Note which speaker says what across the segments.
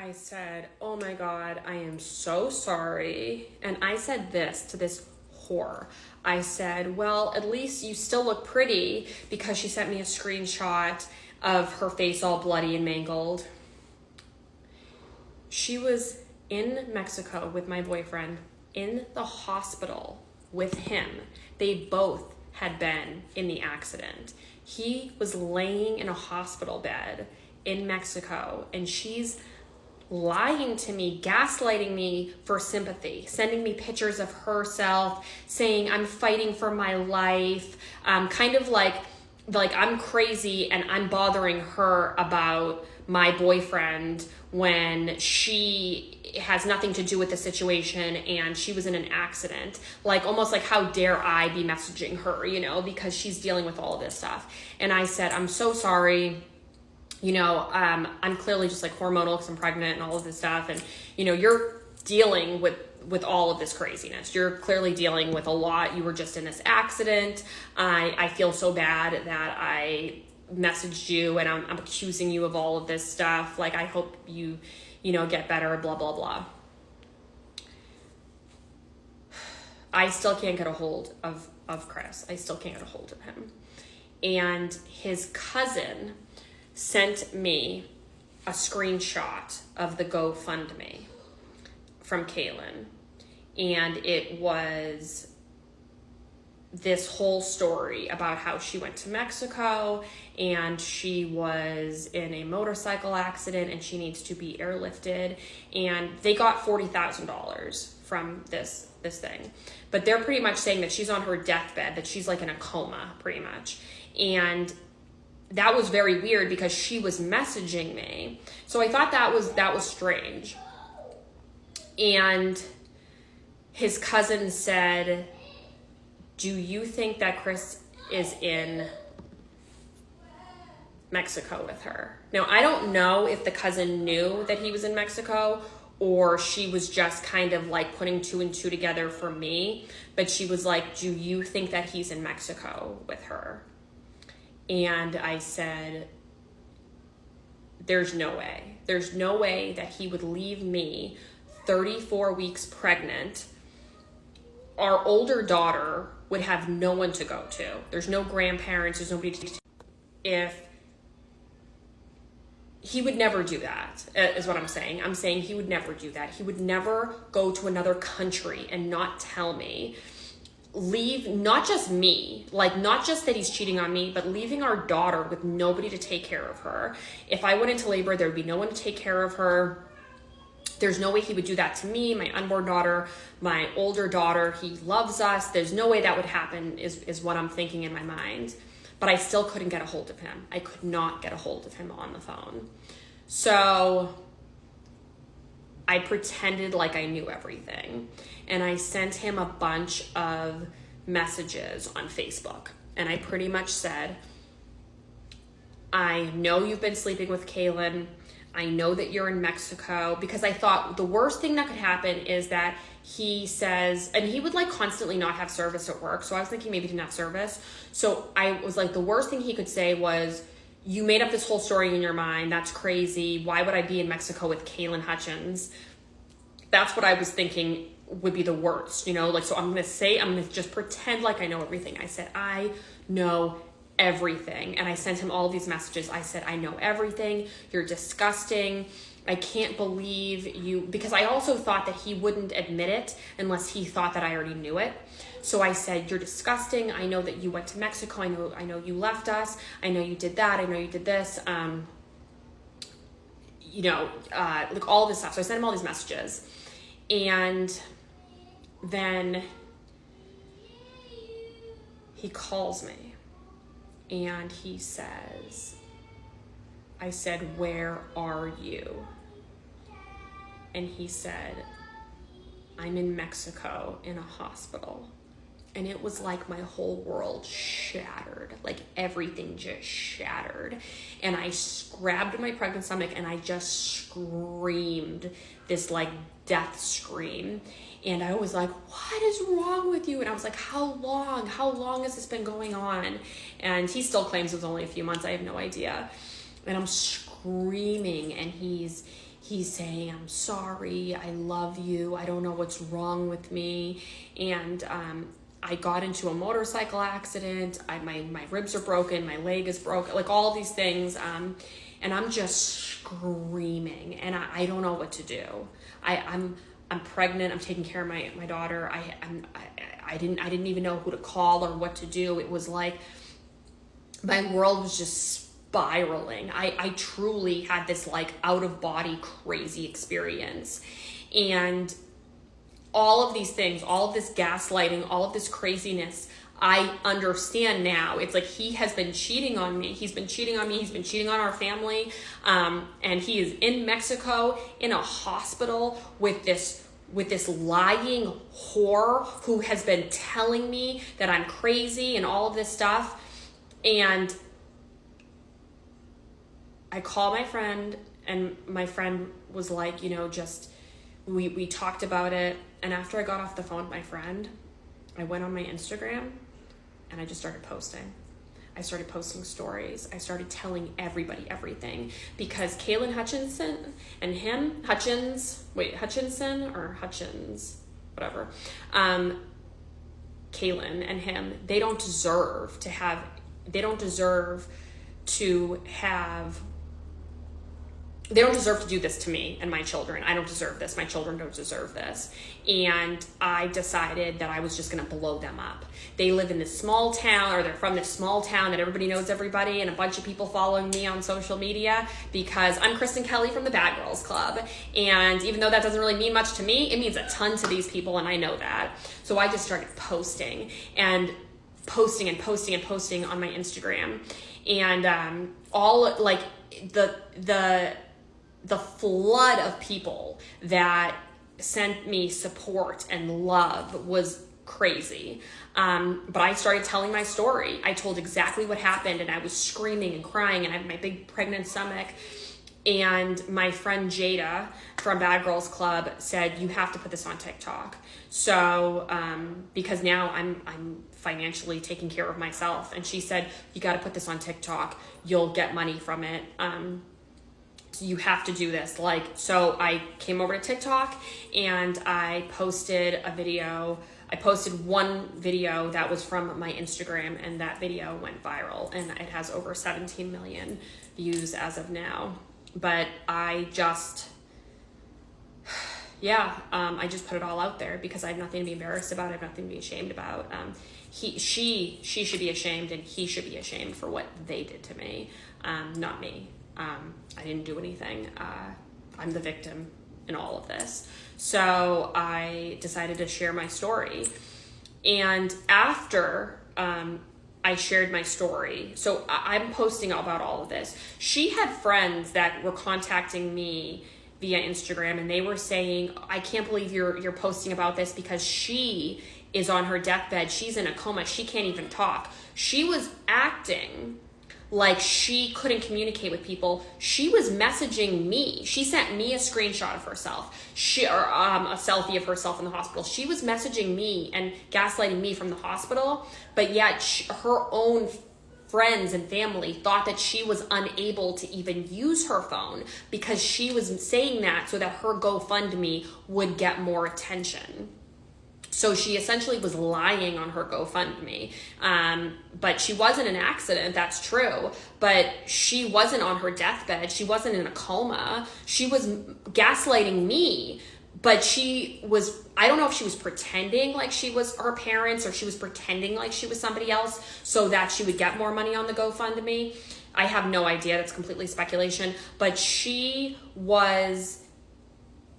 Speaker 1: I said, oh my God, I am so sorry. And I said this to this whore. I said, well, at least you still look pretty, because she sent me a screenshot of her face all bloody and mangled. She was in Mexico with my boyfriend, in the hospital with him. They both had been in the accident. He was laying in a hospital bed in Mexico, and she's lying to me, gaslighting me for sympathy, sending me pictures of herself, saying I'm fighting for my life, kind of like I'm crazy and I'm bothering her about my boyfriend when she has nothing to do with the situation and she was in an accident. Like, almost like, how dare I be messaging her, because she's dealing with all of this stuff. And I said, I'm so sorry. I'm clearly just like hormonal because I'm pregnant and all of this stuff. And, you're dealing with all of this craziness. You're clearly dealing with a lot. You were just in this accident. I feel so bad that I messaged you and I'm accusing you of all of this stuff. Like, I hope you get better, blah, blah, blah. I still can't get a hold of Chris. I still can't get a hold of him. And his cousin sent me a screenshot of the GoFundMe from Kaylin. And it was this whole story about how she went to Mexico and she was in a motorcycle accident and she needs to be airlifted. And they got $40,000 from this thing. But they're pretty much saying that she's on her deathbed, that she's like in a coma, pretty much. And that was very weird because she was messaging me. So I thought that was strange. And his cousin said, do you think that Chris is in Mexico with her? Now, I don't know if the cousin knew that he was in Mexico or she was just kind of like putting two and two together for me. But she was like, do you think that he's in Mexico with her? And I said, there's no way. There's no way that he would leave me 34 weeks pregnant. Our older daughter would have no one to go to. There's no grandparents. There's nobody to. If he would never do that, is what I'm saying. I'm saying he would never do that. He would never go to another country and not tell me. Leave not just me, like not just that he's cheating on me, but leaving our daughter with nobody to take care of her. If I went into labor, there would be no one to take care of her. There's no way he would do that to me, my unborn daughter, my older daughter. He loves us. There's no way that would happen is what I'm thinking in my mind. But I still couldn't get a hold of him. I could not get a hold of him on the phone. So I pretended like I knew everything. And I sent him a bunch of messages on Facebook. And I pretty much said, I know you've been sleeping with Kaylin. I know that you're in Mexico, because I thought the worst thing that could happen is that he says, and he would like constantly not have service at work. So I was thinking maybe he didn't have service. So I was like, the worst thing he could say was, you made up this whole story in your mind. That's crazy. Why would I be in Mexico with Kaylin Hutchins? That's what I was thinking would be the worst, so I'm going to just pretend like I know everything. I said, I know everything. And I sent him all these messages. I said, I know everything. You're disgusting. I can't believe you, because I also thought that he wouldn't admit it unless he thought that I already knew it. So I said, you're disgusting. I know that you went to Mexico. I know you left us. I know you did that. I know you did this. Like all this stuff. So I sent him all these messages. And then he calls me and he says, I said, where are you? And he said, I'm in Mexico in a hospital. And it was like my whole world shattered, like everything just shattered. And I grabbed my pregnant stomach and I just screamed this like death scream. And I was like, what is wrong with you? And I was like, how long has this been going on? And he still claims it was only a few months. I have no idea. And I'm screaming, and he's he's saying, I'm sorry, I love you, I don't know what's wrong with me, and I got into a motorcycle accident, my ribs are broken, my leg is broken, like all these things, and I'm just screaming, and I don't know what to do. I'm pregnant, I'm taking care of my daughter, I didn't even know who to call or what to do. It was like my world was just spiraling. I truly had this like out of body crazy experience. And all of these things, all of this gaslighting, all of this craziness, I understand now. It's like he has been cheating on me. He's been cheating on me. He's been cheating on our family. And he is in Mexico in a hospital with this lying whore who has been telling me that I'm crazy and all of this stuff. And I call my friend, and my friend was like, just, we talked about it. And after I got off the phone with my friend, I went on my Instagram and I just started posting. I started posting stories. I started telling everybody everything, because Kaylin Hutchinson and him, Hutchins, whatever. Kaylin and him, they don't deserve to do this to me and my children. I don't deserve this. My children don't deserve this. And I decided that I was just going to blow them up. They live in this small town, or they're from this small town that everybody knows everybody, and a bunch of people following me on social media because I'm Kristen Kelly from the Bad Girls Club. And even though that doesn't really mean much to me, it means a ton to these people, and I know that. So I just started posting on my Instagram. And all like the flood of people that sent me support and love was crazy. But I started telling my story. I told exactly what happened, and I was screaming and crying, and I had my big pregnant stomach. And my friend Jada from Bad Girls Club said, you have to put this on TikTok. So, because now I'm financially taking care of myself. And she said, you got to put this on TikTok. You'll get money from it. You have to do this. So I came over to TikTok and I posted a video. I posted one video that was from my Instagram, and that video went viral, and it has over 17 million views as of now. But I just put it all out there because I have nothing to be embarrassed about. I have nothing to be ashamed about. She should be ashamed, and he should be ashamed for what they did to me, not me. I didn't do anything. I'm the victim in all of this. So I decided to share my story. And after I shared my story, so I'm posting about all of this. She had friends that were contacting me via Instagram, and they were saying, I can't believe you're posting about this, because she is on her deathbed. She's in a coma. She can't even talk. She was acting like she couldn't communicate with people. She was messaging me. She sent me a screenshot of herself, a selfie of herself in the hospital. She was messaging me and gaslighting me from the hospital, but yet her own friends and family thought that she was unable to even use her phone because she was saying that so that her GoFundMe would get more attention. So she essentially was lying on her GoFundMe. But she wasn't in an accident, that's true. But she wasn't on her deathbed. She wasn't in a coma. She was gaslighting me. But I don't know if she was pretending like she was her parents, or she was pretending like she was somebody else so that she would get more money on the GoFundMe. I have no idea. That's completely speculation. But she was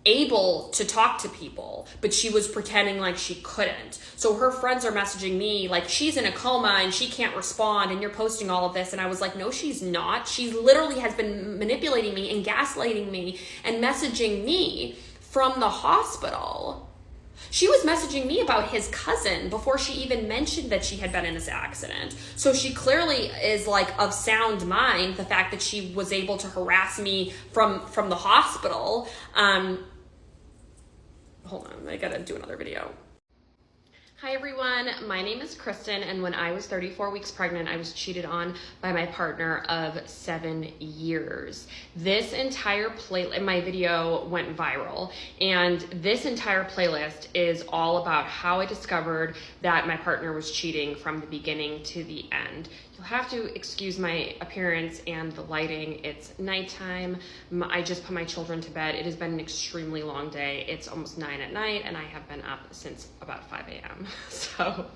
Speaker 1: able to talk to people, but she was pretending like she couldn't. So her friends are messaging me like, she's in a coma and she can't respond, and you're posting all of this. And I was like, no, she's not. She literally has been manipulating me and gaslighting me and messaging me from the hospital. She was messaging me about his cousin before she even mentioned that she had been in this accident. So she clearly is like of sound mind, the fact that she was able to harass me from the hospital. Hold on, I gotta do another video. Hi everyone, my name is Kristen, and when I was 34 weeks pregnant, I was cheated on by my partner of 7 years. This entire my video went viral, and this entire playlist is all about how I discovered that my partner was cheating from the beginning to the end. You'll have to excuse my appearance and the lighting. It's nighttime. I just put my children to bed. It has been an extremely long day. It's almost 9 at night, and I have been up since about 5 a.m. So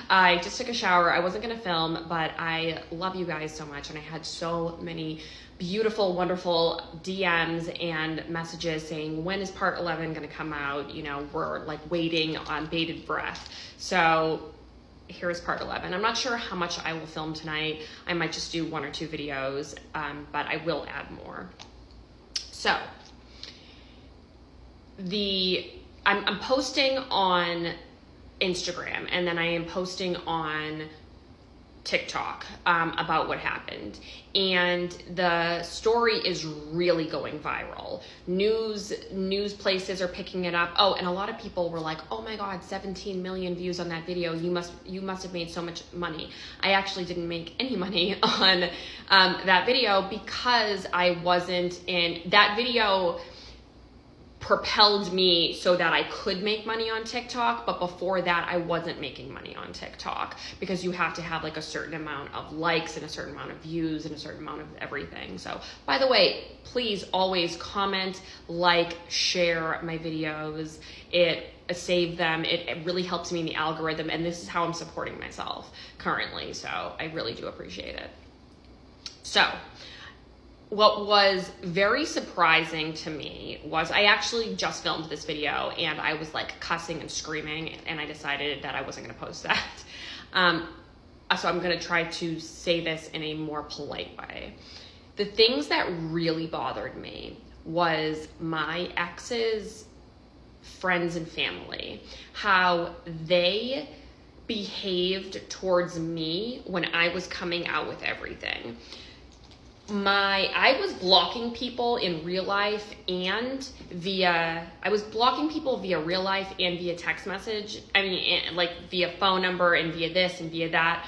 Speaker 1: I just took a shower. I wasn't gonna film, but I love you guys so much, and I had so many beautiful, wonderful DMs and messages saying, when is part 11 gonna come out? You know, we're like waiting on bated breath. So here's part 11. I'm not sure how much I will film tonight. I might just do 1 or 2 videos, but I will add more. So I'm posting on Instagram, and then I am posting on TikTok about what happened, and the story is really going viral. News places are picking it up. Oh, and a lot of people were like, oh my god, 17 million views on that video. You must have made so much money. I actually didn't make any money on that video, because I wasn't in that video. Propelled me so that I could make money on TikTok, but before that I wasn't making money on TikTok, because you have to have like a certain amount of likes and a certain amount of views and a certain amount of everything. So by the way, please always comment, like, share my videos. It save them. It really helps me in the algorithm, and this is how I'm supporting myself currently, so I really do appreciate it. So what was very surprising to me was I actually just filmed this video, and I was like cussing and screaming, and I decided that I wasn't going to post that. So I'm going to try to say this in a more polite way. The things that really bothered me was my ex's friends and family, how they behaved towards me when I was coming out with everything. I was blocking people in real life and via real life and via text message. I mean, like via phone number and via this and via that,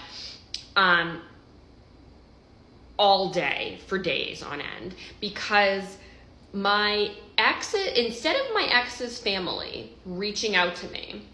Speaker 1: all day for days on end, because my ex, instead of my ex's family reaching out to me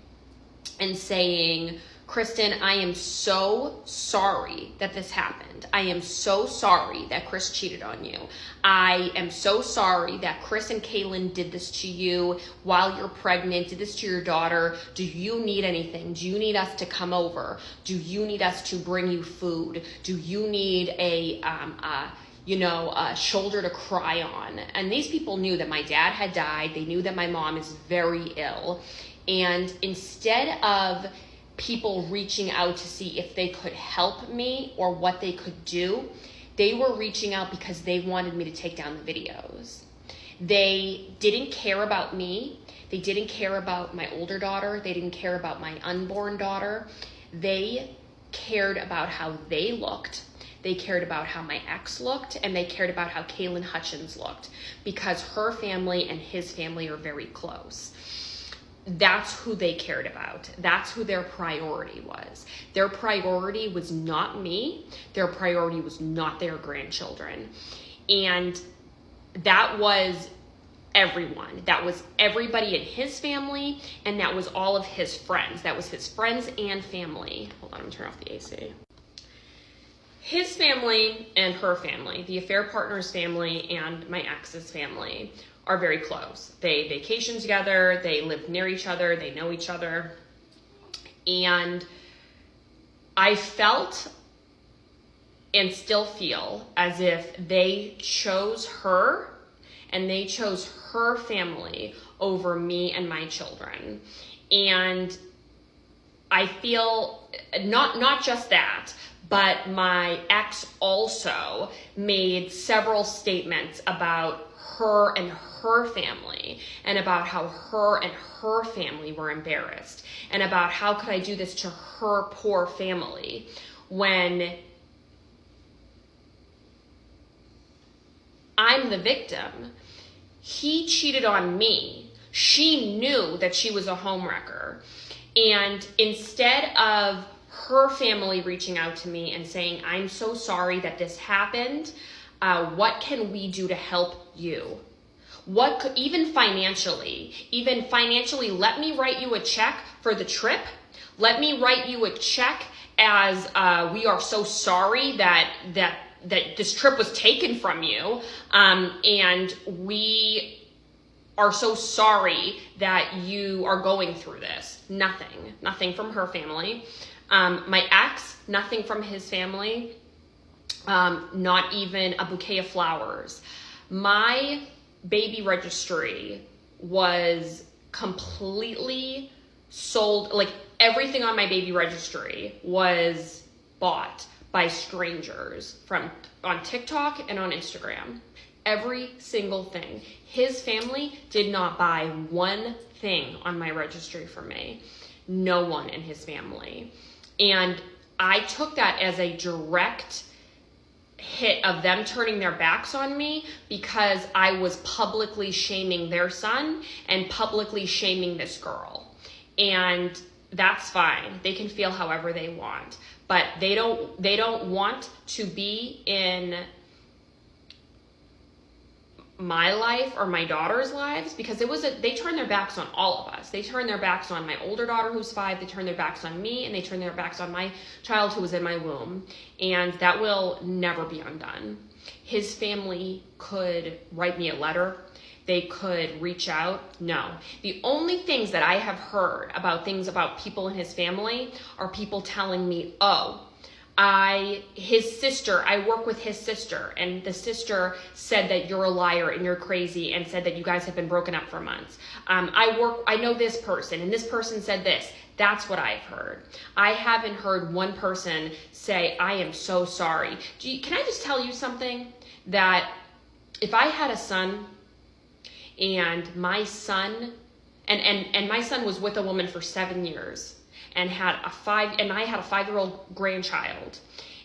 Speaker 1: and saying, Kristen, I am so sorry that this happened. I am so sorry that Chris cheated on you. I am so sorry that Chris and Kaylin did this to you while you're pregnant, did this to your daughter. Do you need anything? Do you need us to come over? Do you need us to bring you food? Do you need a shoulder to cry on? And these people knew that my dad had died. They knew that my mom is very ill. And instead of people reaching out to see if they could help me or what they could do, they were reaching out because they wanted me to take down the videos. They didn't care about me. They didn't care about my older daughter. They didn't care about my unborn daughter. They cared about how they looked. They cared about how my ex looked, and they cared about how Kaylin Hutchins looked, because her family and his family are very close. That's who they cared about. That's who their priority was. Their priority was not me. Their priority was not their grandchildren. And that was everyone. That was everybody in his family, and that was all of his friends. That was his friends and family. Hold on, I'm gonna turn off the AC. His family and her family, the affair partner's family and my ex's family, are very close. They vacation together, they live near each other, they know each other. And I felt and still feel as if they chose her and they chose her family over me and my children. And I feel not just that, but my ex also made several statements about her and her family, and about how her and her family were embarrassed, and about how could I do this to her poor family when I'm the victim. He cheated on me. She knew that she was a homewrecker. And instead of her family reaching out to me and saying, I'm so sorry that this happened, what can we do to help you? Even financially, let me write you a check for the trip. Let me write you a check as we are so sorry that this trip was taken from you, and we are so sorry that you are going through this. Nothing from her family. My ex, nothing from his family. Not even a bouquet of flowers. My baby registry was completely sold. Like, everything on my baby registry was bought by strangers on TikTok and on Instagram. Every single thing. His family did not buy one thing on my registry for me. No one in his family. And I took that as a direct hit of them turning their backs on me, because I was publicly shaming their son and publicly shaming this girl. And that's fine. They can feel however they want, but they don't want to be in my life or my daughter's lives, because they turned their backs on all of us. They turned their backs on my older daughter who's 5, they turned their backs on me, and they turned their backs on my child who was in my womb. And that will never be undone. His family could write me a letter. They could reach out. No. The only things that I have heard about people in his family are people telling me, his sister, I work with his sister, and the sister said that you're a liar and you're crazy, and said that you guys have been broken up for months. I know this person, and this person said this. That's what I've heard. I haven't heard one person say, I am so sorry. Can I just tell you something? That if I had a son, and my son, and my son was with a woman for 7 years, and I had a 5-year-old grandchild,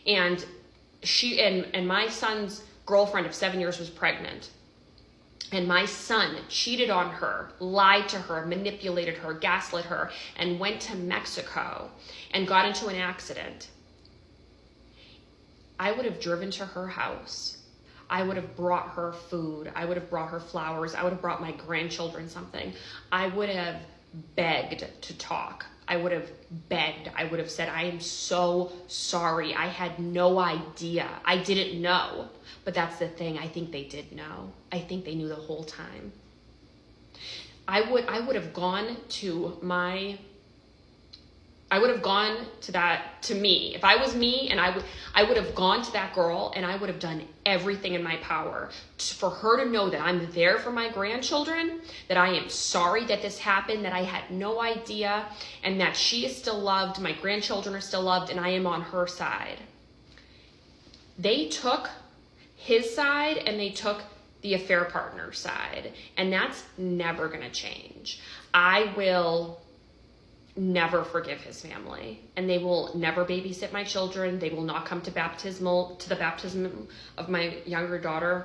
Speaker 1: and my son's girlfriend of 7 years was pregnant, and my son cheated on her, lied to her, manipulated her, gaslit her, and went to Mexico and got into an accident. I would have driven to her house. I would have brought her food. I would have brought her flowers. I would have brought my grandchildren something. I would have begged to talk. I would have begged. I would have said, I am so sorry. I had no idea. I didn't know. But that's the thing. I think they did know. I think they knew the whole time. I would have gone to me. If I was me, and I would have gone to that girl, and I would have done everything in my power for her to know that I'm there for my grandchildren, that I am sorry that this happened, that I had no idea, and that she is still loved, my grandchildren are still loved, and I am on her side. They took his side, and they took the affair partner's side, and that's never going to change. I will never forgive his family, and they will never babysit my children. They will not come to the baptism of my younger daughter.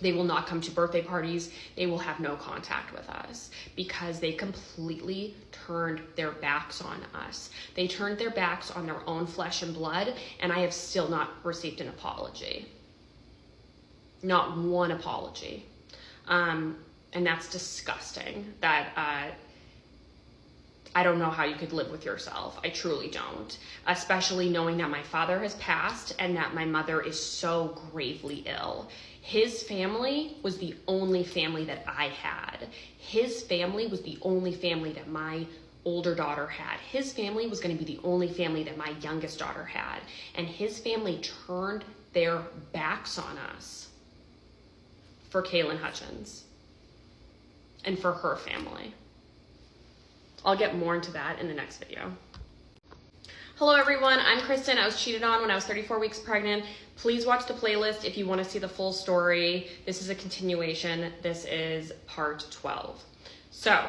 Speaker 1: They will not come to birthday parties. They will have no contact with us, because they completely turned their backs on us. They turned their backs on their own flesh and blood, and I have still not received an apology. Not one apology. And that's disgusting. I don't know how you could live with yourself. I truly don't. Especially knowing that my father has passed and that my mother is so gravely ill. His family was the only family that I had. His family was the only family that my older daughter had. His family was going to be the only family that my youngest daughter had. And his family turned their backs on us for Kaylin Hutchins and for her family. I'll get more into that in the next video. Hello everyone, I'm Kristen. I was cheated on when I was 34 weeks pregnant. Please watch the playlist if you want to see the full story. This is a continuation. This is part 12. So,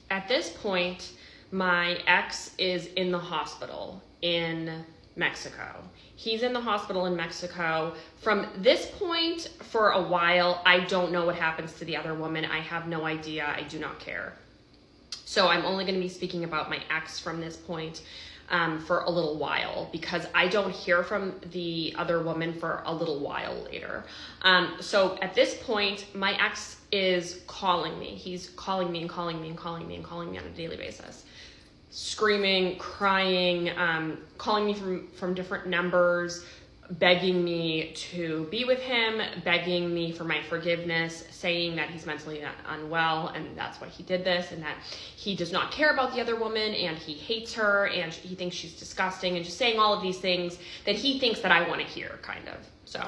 Speaker 1: at this point, my ex is in the hospital in Mexico. He's in the hospital in Mexico. From this point, for a while, I don't know what happens to the other woman. I have no idea. I do not care. So I'm only going to be speaking about my ex from this point for a little while, because I don't hear from the other woman for a little while later. So at this point, my ex is calling me. He's calling me and calling me and calling me and calling me on a daily basis. Screaming, crying, calling me from different numbers, begging me to be with him, begging me for my forgiveness, saying that he's mentally unwell and that's why he did this, and that he does not care about the other woman and he hates her and he thinks she's disgusting, and just saying all of these things that he thinks that I want to hear, kind of. So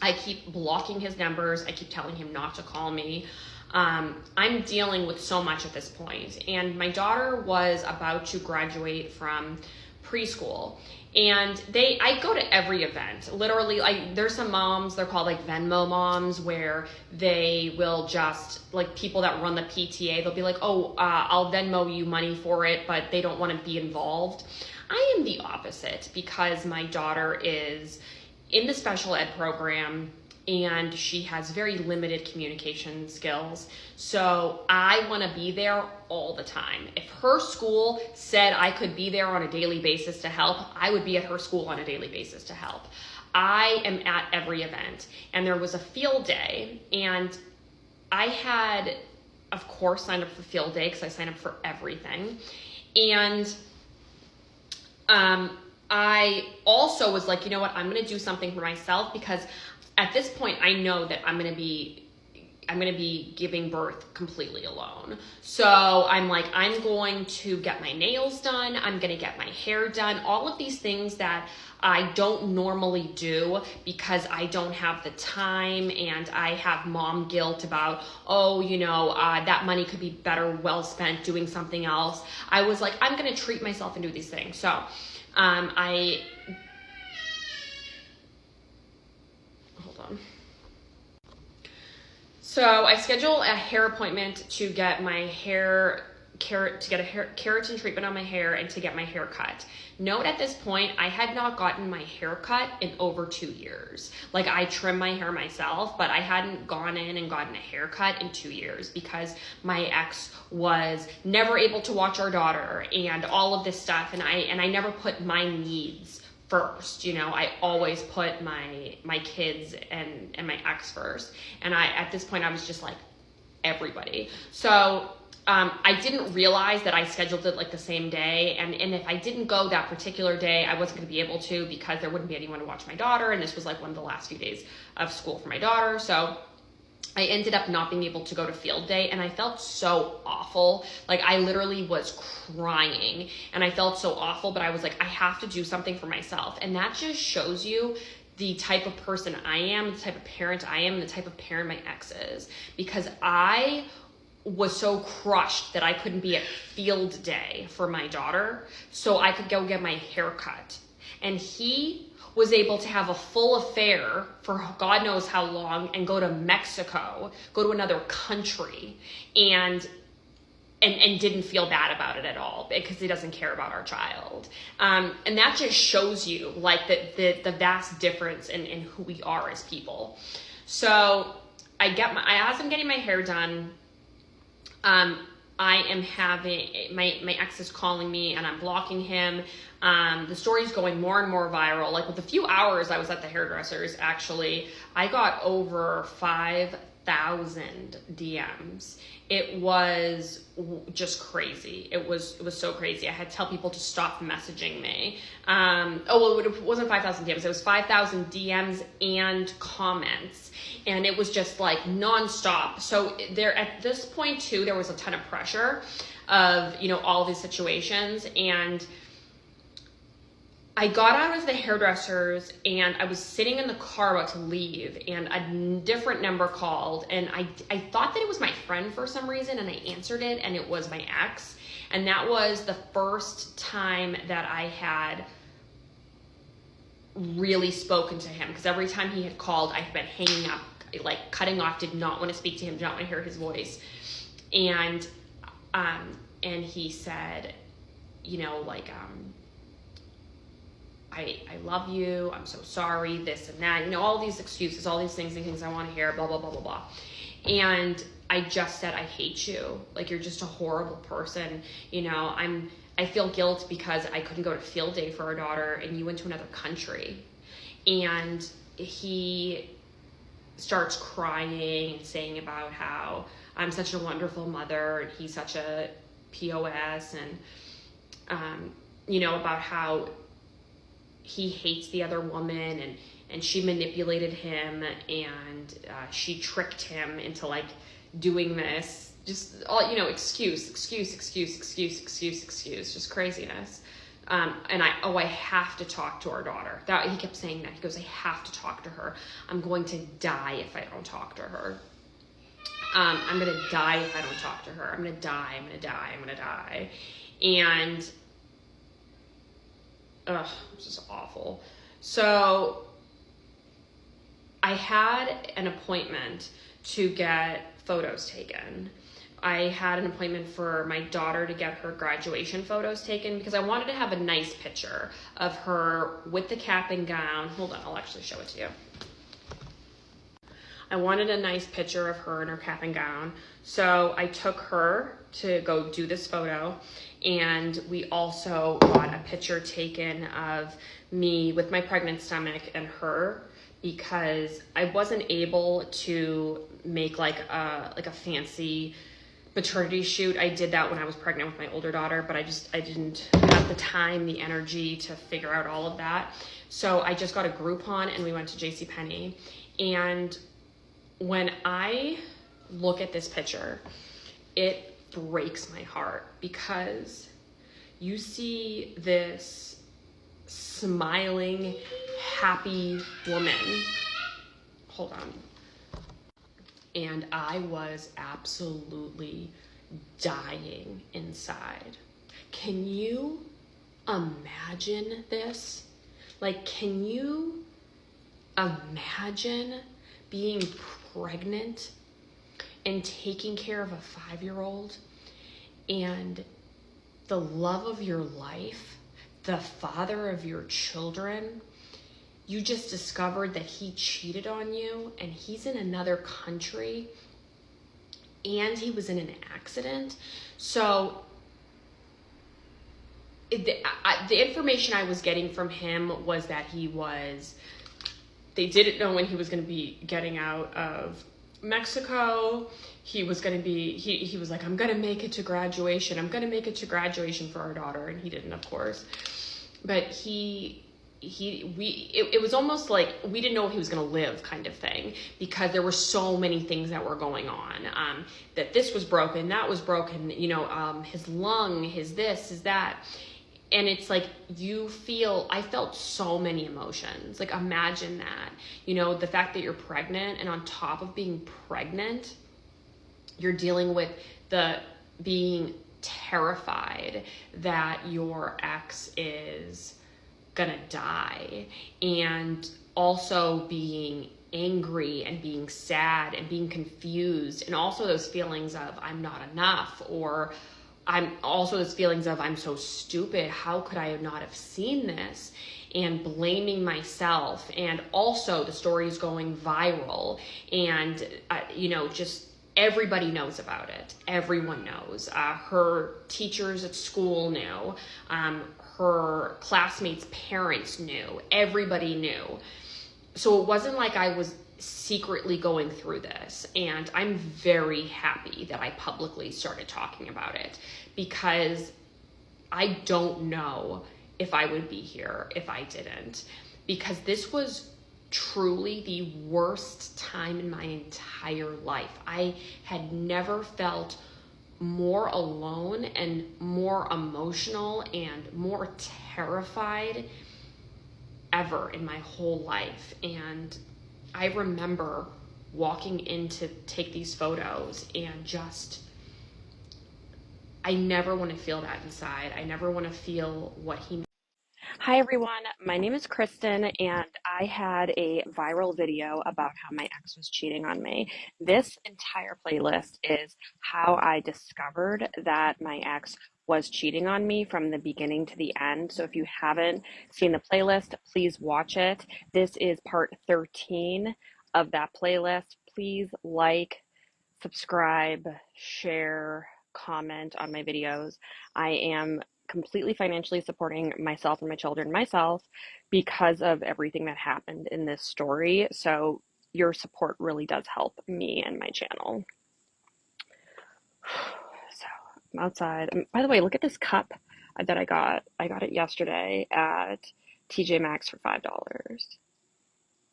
Speaker 1: I keep blocking his numbers. I keep telling him not to call me. I'm dealing with so much at this point, and my daughter was about to graduate from preschool, and I go to every event. Literally, there's some moms, they're called like Venmo moms, where they will just, like, people that run the PTA, they'll be like, oh, I'll Venmo you money for it, but they don't want to be involved. I am the opposite, because my daughter is in the special ed program and she has very limited communication skills. So I want to be there all the time. If her school said I could be there on a daily basis to help, I would be at her school on a daily basis to help. I am at every event, and there was a field day, and I had, of course, signed up for field day because I signed up for everything. And I also was like, you know what, I'm going to do something for myself, because at this point I know that I'm going to be giving birth completely alone. So I'm like, I'm going to get my nails done. I'm going to get my hair done. All of these things that I don't normally do because I don't have the time, and I have mom guilt about, oh, that money could be better well spent doing something else. I was like, I'm going to treat myself and do these things. So hold on. So I scheduled a hair appointment to get my hair, to get a keratin treatment on my hair and to get my hair cut. Note, at this point, I had not gotten my hair cut in over 2 years. Like, I trim my hair myself, but I hadn't gone in and gotten a haircut in 2 years because my ex was never able to watch our daughter and all of this stuff. And I never put my needs first. I always put my kids and my ex first. And at this point, I was just like, everybody. So I didn't realize that I scheduled it like the same day. And if I didn't go that particular day, I wasn't going to be able to, because there wouldn't be anyone to watch my daughter. And this was like one of the last few days of school for my daughter. So I ended up not being able to go to field day, and I felt so awful. Like, I literally was crying and I felt so awful, but I was like, I have to do something for myself. And that just shows you the type of person I am, the type of parent I am, and the type of parent my ex is, because I was so crushed that I couldn't be at field day for my daughter so I could go get my hair cut. And he was able to have a full affair for God knows how long and go to Mexico, go to another country, and didn't feel bad about it at all because he doesn't care about our child. And that just shows you like the vast difference in who we are as people. So as I'm getting my hair done, I am having, my ex is calling me and I'm blocking him. The story's going more and more viral. Like, with a few hours I was at the hairdresser's, actually, I got over 5,000 DMs. It was just crazy. It was so crazy. I had to tell people to stop messaging me. It wasn't 5,000 DMs. It was 5,000 DMs and comments. And it was just like nonstop. So at this point too, there was a ton of pressure of, all these situations. And I got out of the hairdresser's and I was sitting in the car about to leave, and a different number called, and I thought that it was my friend for some reason, and I answered it, and it was my ex. And that was the first time that I had really spoken to him, because every time he had called, I had been hanging up, like cutting off, did not want to speak to him, did not want to hear his voice. And he said, I love you, I'm so sorry, this and that, all these excuses, all these things I want to hear, blah, blah, blah, blah, blah. And I just said I hate you. Like, you're just a horrible person. You know, I feel guilt because I couldn't go to field day for our daughter and you went to another country. And he starts crying and saying about how I'm such a wonderful mother and he's such a POS, and you know, about how he hates the other woman, and she manipulated him, and she tricked him into like doing this, just all, you know, excuse, just craziness. And I have to talk to our daughter. That he kept saying that. He goes, I have to talk to her. I'm going to die if I don't talk to her. I'm gonna die if I don't talk to her. I'm gonna die. And it's just awful. So I had an appointment to get photos taken. I had an appointment for my daughter to get her graduation photos taken because I wanted to have a nice picture of her with the cap and gown. Hold on, I'll actually show it to you. I wanted a nice picture of her in her cap and gown. So I took her to go do this photo, and we also got a picture taken of me with my pregnant stomach and her, because I wasn't able to make like a fancy maternity shoot. I did that when I was pregnant with my older daughter, but I didn't have the time, the energy to figure out all of that. So I just got a Groupon and we went to JCPenney. And when I look at this picture, it breaks my heart, because you see this smiling, happy woman. Hold on. And I was absolutely dying inside. Can you imagine this? Like, can you imagine being pregnant and taking care of a 5-year-old, and the love of your life, the father of your children, you just discovered that he cheated on you and he's in another country and he was in an accident? So the information I was getting from him was that they didn't know when he was going to be getting out of Mexico. He was going to be, he was like, I'm going to make it to graduation. I'm going to make it to graduation for our daughter. And he didn't, of course. But it was almost like we didn't know if he was going to live, kind of thing, because there were so many things that were going on, that this was broken, that was broken, you know, his lung, his this, his that. And it's like, I felt so many emotions. Like, imagine that, you know, the fact that you're pregnant, and on top of being pregnant, you're dealing with being terrified that your ex is gonna die, and also being angry and being sad and being confused, and also those feelings of I'm not enough, or I'm also those feelings of I'm so stupid, how could I not have seen this, and blaming myself, and also the stories going viral, and you know, just everybody knows about it. Everyone knows. Her teachers at school knew. Her classmates' parents knew. Everybody knew. So it wasn't like I was secretly going through this. And I'm very happy that I publicly started talking about it, because I don't know if I would be here if I didn't, because this was truly the worst time in my entire life. I had never felt more alone and more emotional and more terrified ever in my whole life. And I remember walking in to take these photos and just, I never want to feel that inside. I never want to feel what he. Hi everyone, my name is Kristen, and I had a viral video about how my ex was cheating on me. This entire playlist is how I discovered that my ex was cheating on me from the beginning to the end. So if you haven't seen the playlist, please watch it. This is part 13 of that playlist. Please like,
Speaker 2: subscribe, share, comment on my videos. I am completely financially supporting myself and my children myself because of everything that happened in this story. So your support really does help me and my channel. So I'm outside. By the way, look at this cup that I got. I got it yesterday at TJ Maxx for $5.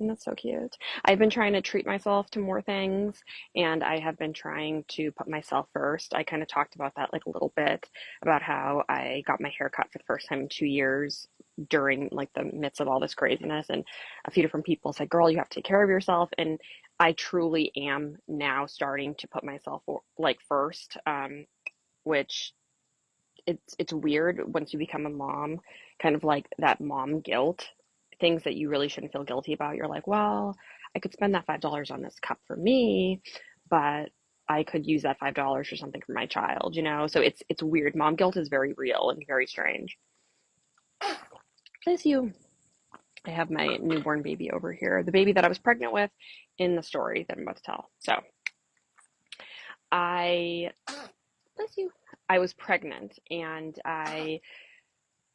Speaker 2: And that's so cute. I've been trying to treat myself to more things, and I have been trying to put myself first. I kind of talked about that like a little bit about how I got my hair cut for the first time in 2 years during like the midst of all this craziness, and a few different people said, "Girl, you have to take care of yourself." And I truly am now starting to put myself like first, which it's weird once you become a mom, kind of like that mom guilt, things that you really shouldn't feel guilty about. You're like, well, I could spend that $5 on this cup for me, but I could use that $5 for something for my child, you know? So it's weird. Mom guilt is very real and very strange. Bless you. I have my newborn baby over here, the baby that I was pregnant with in the story that I'm about to tell. So I, bless you, I was pregnant and I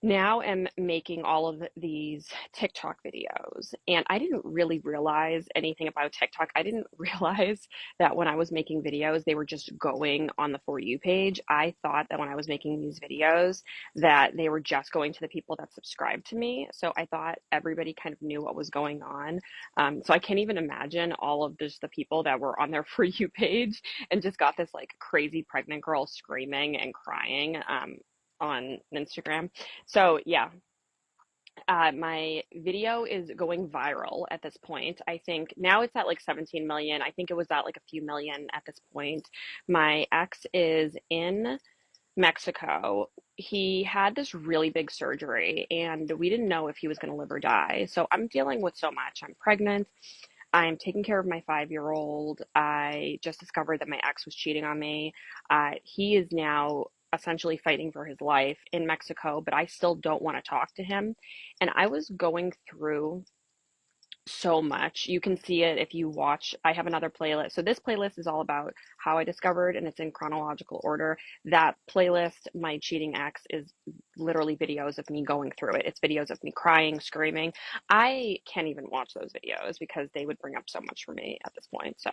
Speaker 2: now am making all of these TikTok videos. And I didn't really realize anything about TikTok. I didn't realize that when I was making videos, they were just going on the For You page. I thought that when I was making these videos, that they were just going to the people that subscribed to me. So I thought everybody kind of knew what was going on. So I can't even imagine all of just the people that were on their For You page and just got this like crazy pregnant girl screaming and crying on Instagram. So yeah, my video is going viral at this point. I think now it's at like 17 million. I think it was at like a few million at this point. My ex is in Mexico. He had this really big surgery and we didn't know if he was going to live or die. So I'm dealing with so much. I'm pregnant. I'm taking care of my 5-year old. I just discovered that my ex was cheating on me. He is now essentially fighting for his life in Mexico, but I still don't want to talk to him. And I was going through so much. You can see it if you watch. I have another playlist. So this playlist is all about how I discovered, and it's in chronological order. That playlist, My Cheating Ex, is literally videos of me going through it. It's videos of me crying, screaming. I can't even watch those videos because they would bring up so much for me at this point. So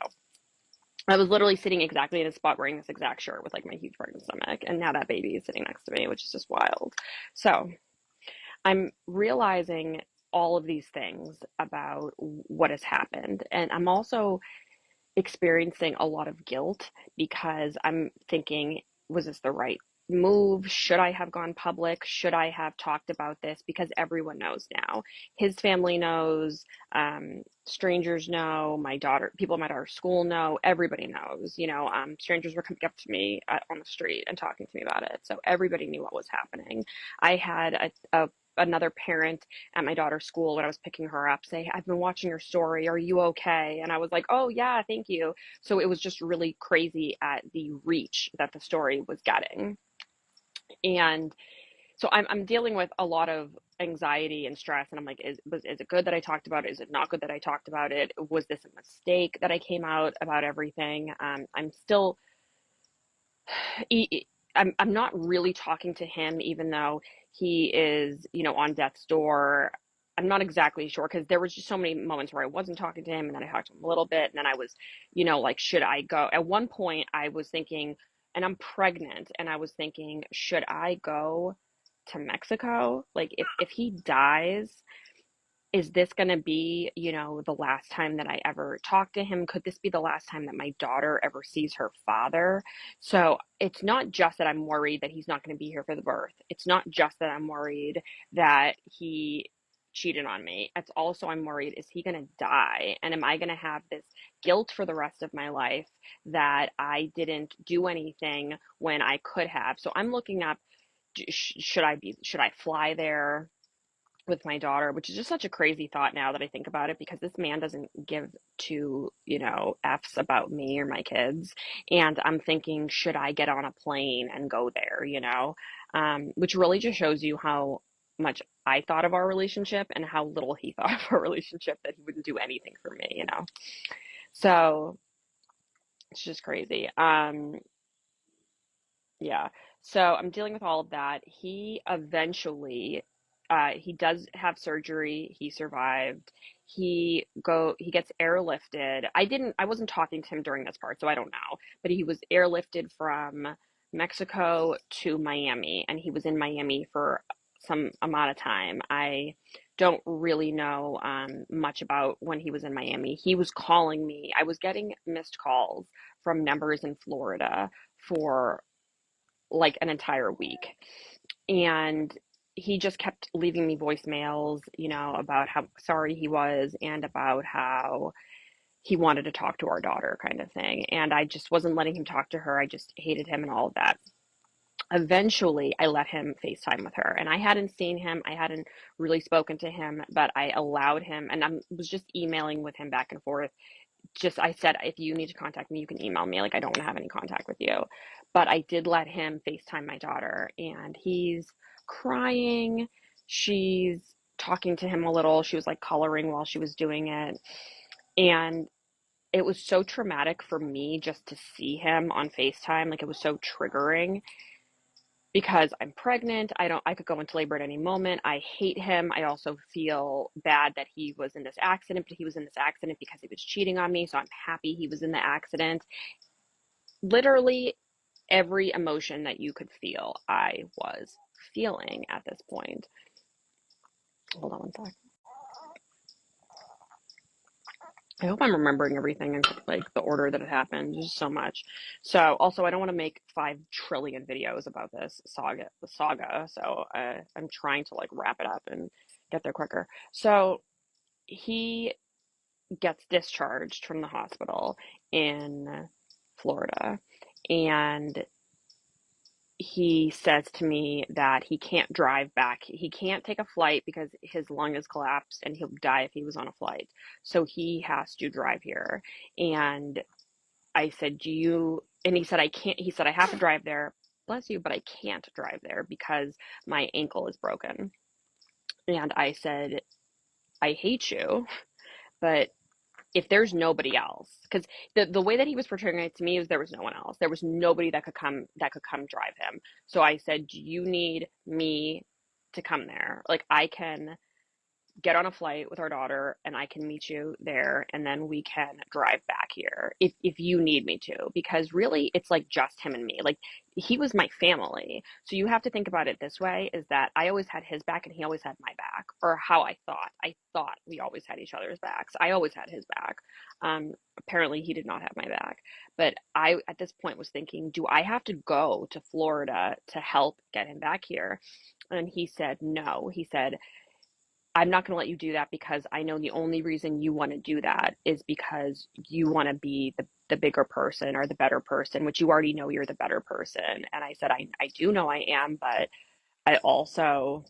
Speaker 2: I was literally sitting exactly in a spot wearing this exact shirt with like my huge pregnant stomach, and now that baby is sitting next to me, which is just wild. So I'm realizing all of these things about what has happened. And I'm also experiencing a lot of guilt because I'm thinking, was this the right move? Should I have gone public? Should I have talked about this? Because everyone knows now. His family knows, strangers know, my daughter, people at my daughter's school know, everybody knows. Strangers were coming up to me on the street and talking to me about it. So everybody knew what was happening. I had another parent at my daughter's school when I was picking her up say, I've been watching your story. Are you okay? And I was like, oh, yeah, thank you. So it was just really crazy at the reach that the story was getting. And so I'm dealing with a lot of anxiety and stress. And I'm like, is it good that I talked about it? Is it not good that I talked about it? Was this a mistake that I came out about everything? I'm still I'm not really talking to him, even though he is, on death's door. I'm not exactly sure because there was just so many moments where I wasn't talking to him, and then I talked to him a little bit, and then I was, like, should I go? At one point, I was thinking, and I'm pregnant, and I was thinking, should I go to Mexico? Like, if he dies, is this going to be, the last time that I ever talk to him? Could this be the last time that my daughter ever sees her father? So it's not just that I'm worried that he's not going to be here for the birth. It's not just that I'm worried that he cheated on me. It's also I'm worried, is he going to die? And am I going to have this guilt for the rest of my life that I didn't do anything when I could have? So I'm looking up, should I fly there with my daughter, which is just such a crazy thought now that I think about it, because this man doesn't give two, F's about me or my kids. And I'm thinking, should I get on a plane and go there, which really just shows you how much I thought of our relationship and how little he thought of our relationship, that he wouldn't do anything for me. So It's just crazy. Yeah. So I'm dealing with all of that. He eventually, he does have surgery. He survived. He gets airlifted. I wasn't talking to him during this part, so I don't know. But he was airlifted from Mexico to Miami, and he was in Miami for some amount of time. I don't really know much about when he was in Miami. He was calling me. I was getting missed calls from numbers in Florida for like an entire week. And he just kept leaving me voicemails, about how sorry he was and about how he wanted to talk to our daughter, kind of thing. And I just wasn't letting him talk to her. I just hated him and all of that. Eventually, I let him FaceTime with her, and I hadn't seen him. I hadn't really spoken to him, but I allowed him, and I was just emailing with him back and forth. Just I said, if you need to contact me, you can email me. Like, I don't want to have any contact with you. But I did let him FaceTime my daughter, and he's crying. She's talking to him a little. She was like coloring while she was doing it. And it was so traumatic for me just to see him on FaceTime. Like, it was so triggering because I'm pregnant. I could go into labor at any moment. I hate him. I also feel bad that he was in this accident, but he was in this accident because he was cheating on me. So I'm happy he was in the accident. Literally every emotion that you could feel, I was feeling at this point. Hold on one sec. I hope I'm remembering everything in like the order that it happened. There's just so much. So also, I don't want to make 5 trillion videos about this saga. So I'm trying to like wrap it up and get there quicker. So he gets discharged from the hospital in Florida, and he says to me that he can't drive back. He can't take a flight because his lung is collapsed and he'll die if he was on a flight. So he has to drive here. And I said, "Do you?" And he said, "I can't." He said, "I have to drive there. Bless you, but I can't drive there because my ankle is broken." And I said, "I hate you, but if there's nobody else, because the way that he was portraying it to me is there was no one else. There was nobody that could come drive him. So I said, do you need me to come there? Like, I can get on a flight with our daughter and I can meet you there and then we can drive back here if you need me to, because really it's like just him and me. Like, he was my family. So you have to think about it this way, is that I always had his back and he always had my back, or how I thought. I thought we always had each other's backs. I always had his back. Apparently he did not have my back. But I at this point was thinking, do I have to go to Florida to help get him back here? And he said no. He said, I'm not going to let you do that because I know the only reason you want to do that is because you want to be the bigger person or the better person, which you already know you're the better person. And I said, I do know I am, but I also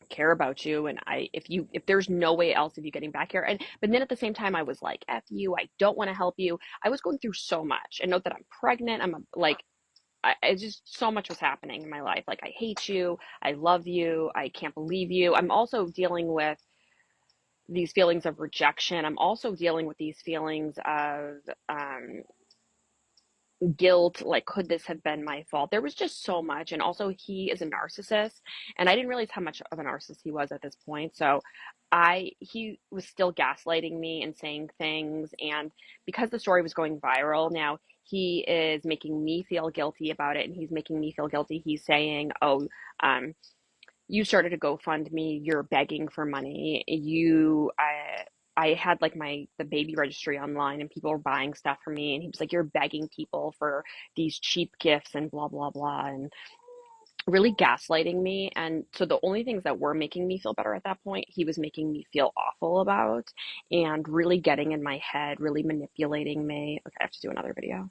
Speaker 2: care about you. And if there's no way else of you getting back here. But then at the same time, I was like, F you, I don't want to help you. I was going through so much. And note that I'm pregnant. I just so much was happening in my life. Like, I hate you. I love you. I can't believe you. I'm also dealing with these feelings of rejection. I'm also dealing with these feelings of guilt. Like, could this have been my fault? There was just so much. And also, he is a narcissist. And I didn't realize how much of a narcissist he was at this point. So, he was still gaslighting me and saying things. And because the story was going viral, now he is making me feel guilty about it. And he's making me feel guilty. He's saying, oh, you started a GoFundMe, you're begging for money. I had like the baby registry online and people were buying stuff for me, and he was like, you're begging people for these cheap gifts and blah blah blah, and really gaslighting me. And so the only things that were making me feel better at that point, he was making me feel awful about, and really getting in my head, really manipulating me. Okay, I have to do another video.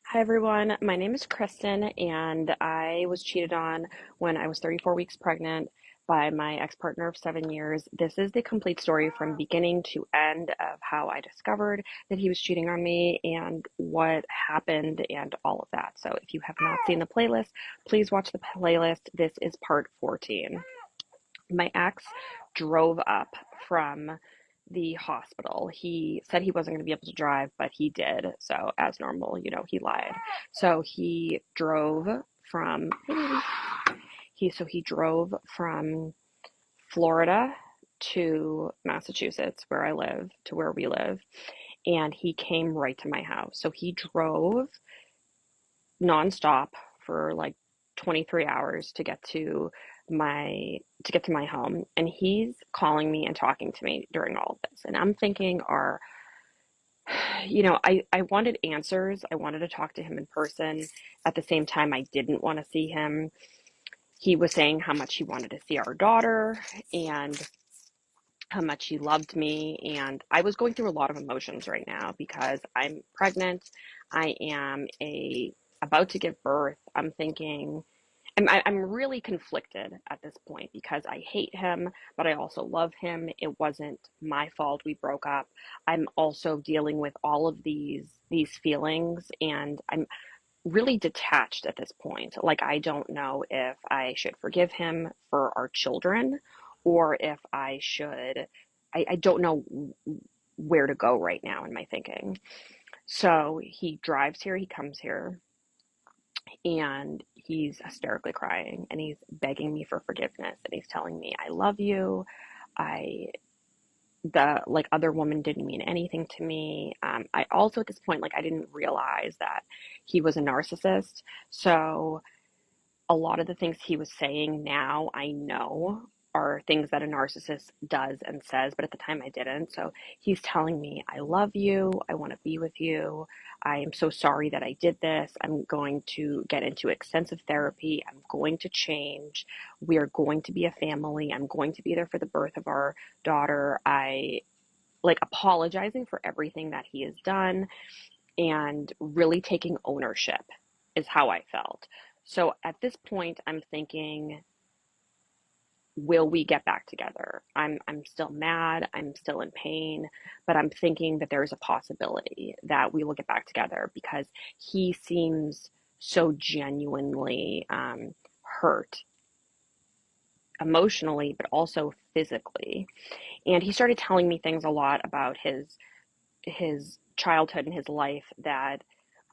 Speaker 2: Hi everyone, my name is Kristen, and I was cheated on when I was 34 weeks pregnant by my ex-partner of 7 years. This is the complete story from beginning to end of how I discovered that he was cheating on me and what happened and all of that. So if you have not seen the playlist, please watch the playlist. This is part 14. My ex drove up from the hospital. He said he wasn't going to be able to drive, but he did. So, as normal, he lied. So he drove from he drove from Florida to Massachusetts, where I live, to where we live, and he came right to my house. So he drove nonstop for like 23 hours to get to my home, and he's calling me and talking to me during all of this. And I'm thinking, I wanted answers. I wanted to talk to him in person. At the same time, I didn't want to see him. He was saying how much he wanted to see our daughter and how much he loved me. And I was going through a lot of emotions right now because I'm pregnant. I am about to give birth. I'm thinking, I'm really conflicted at this point because I hate him, but I also love him. It wasn't my fault we broke up. I'm also dealing with all of these feelings, and I'm really detached at this point. Like, I don't know if I should forgive him for our children or if I should. I don't know where to go right now in my thinking. So he drives here, he comes here, and he's hysterically crying and he's begging me for forgiveness and he's telling me, I love you. I the like other woman didn't mean anything to me. I also, at this point, like, I didn't realize that he was a narcissist. So a lot of the things he was saying now I know are things that a narcissist does and says, but at the time I didn't. So he's telling me, I love you. I want to be with you. I am so sorry that I did this. I'm going to get into extensive therapy. I'm going to change. We are going to be a family. I'm going to be there for the birth of our daughter. I like apologizing for everything that he has done and really taking ownership is how I felt. So at this point, I'm thinking, will we get back together? I'm still mad, I'm still in pain, but I'm thinking that there's a possibility that we will get back together because he seems so genuinely hurt emotionally, but also physically. And he started telling me things a lot about his childhood and his life that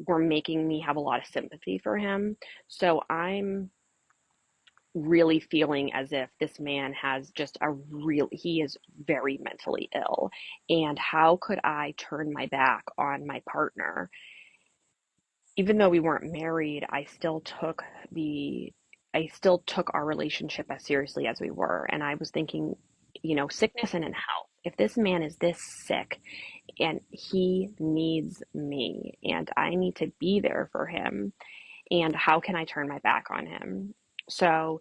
Speaker 2: were making me have a lot of sympathy for him. So I'm really feeling as if this man has just he is very mentally ill. And how could I turn my back on my partner? Even though we weren't married, I still took our relationship as seriously as we were. And I was thinking, sickness and in health. If this man is this sick and he needs me and I need to be there for him, and how can I turn my back on him? So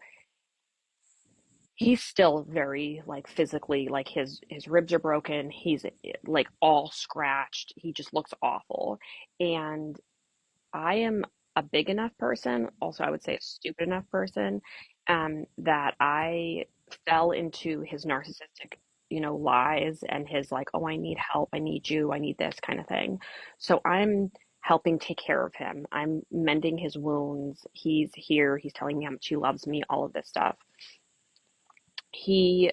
Speaker 2: he's still very, like, physically, like, his ribs are broken. He's like all scratched. He just looks awful. And I am a big enough person, also I would say a stupid enough person, that I fell into his narcissistic, lies and his, like, oh, I need help, I need you, I need this kind of thing. So I'm helping take care of him. I'm mending his wounds. He's here. He's telling me how much he loves me, all of this stuff. He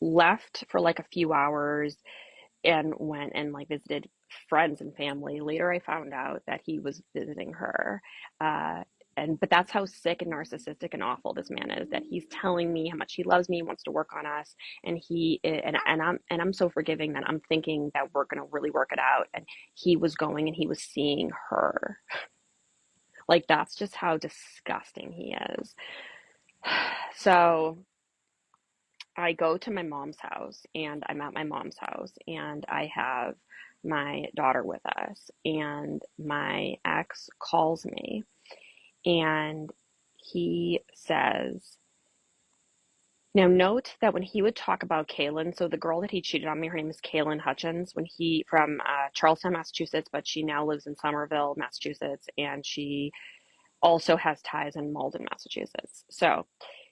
Speaker 2: left for like a few hours and went and like visited friends and family. Later, I found out that he was visiting her. Uh, but that's how sick and narcissistic and awful this man is. That he's telling me how much he loves me, wants to work on us, and I'm so forgiving that I'm thinking that we're gonna really work it out. And he was going and he was seeing her. Like, that's just how disgusting he is. So I go to my mom's house and I'm at my mom's house and I have my daughter with us, and my ex calls me and he says, now note that when he would talk about Kaylin, so the girl that he cheated on me, her name is Kaylin Hutchins, when he from Charlestown, Massachusetts, but she now lives in Somerville, Massachusetts, and she also has ties in Malden, Massachusetts. So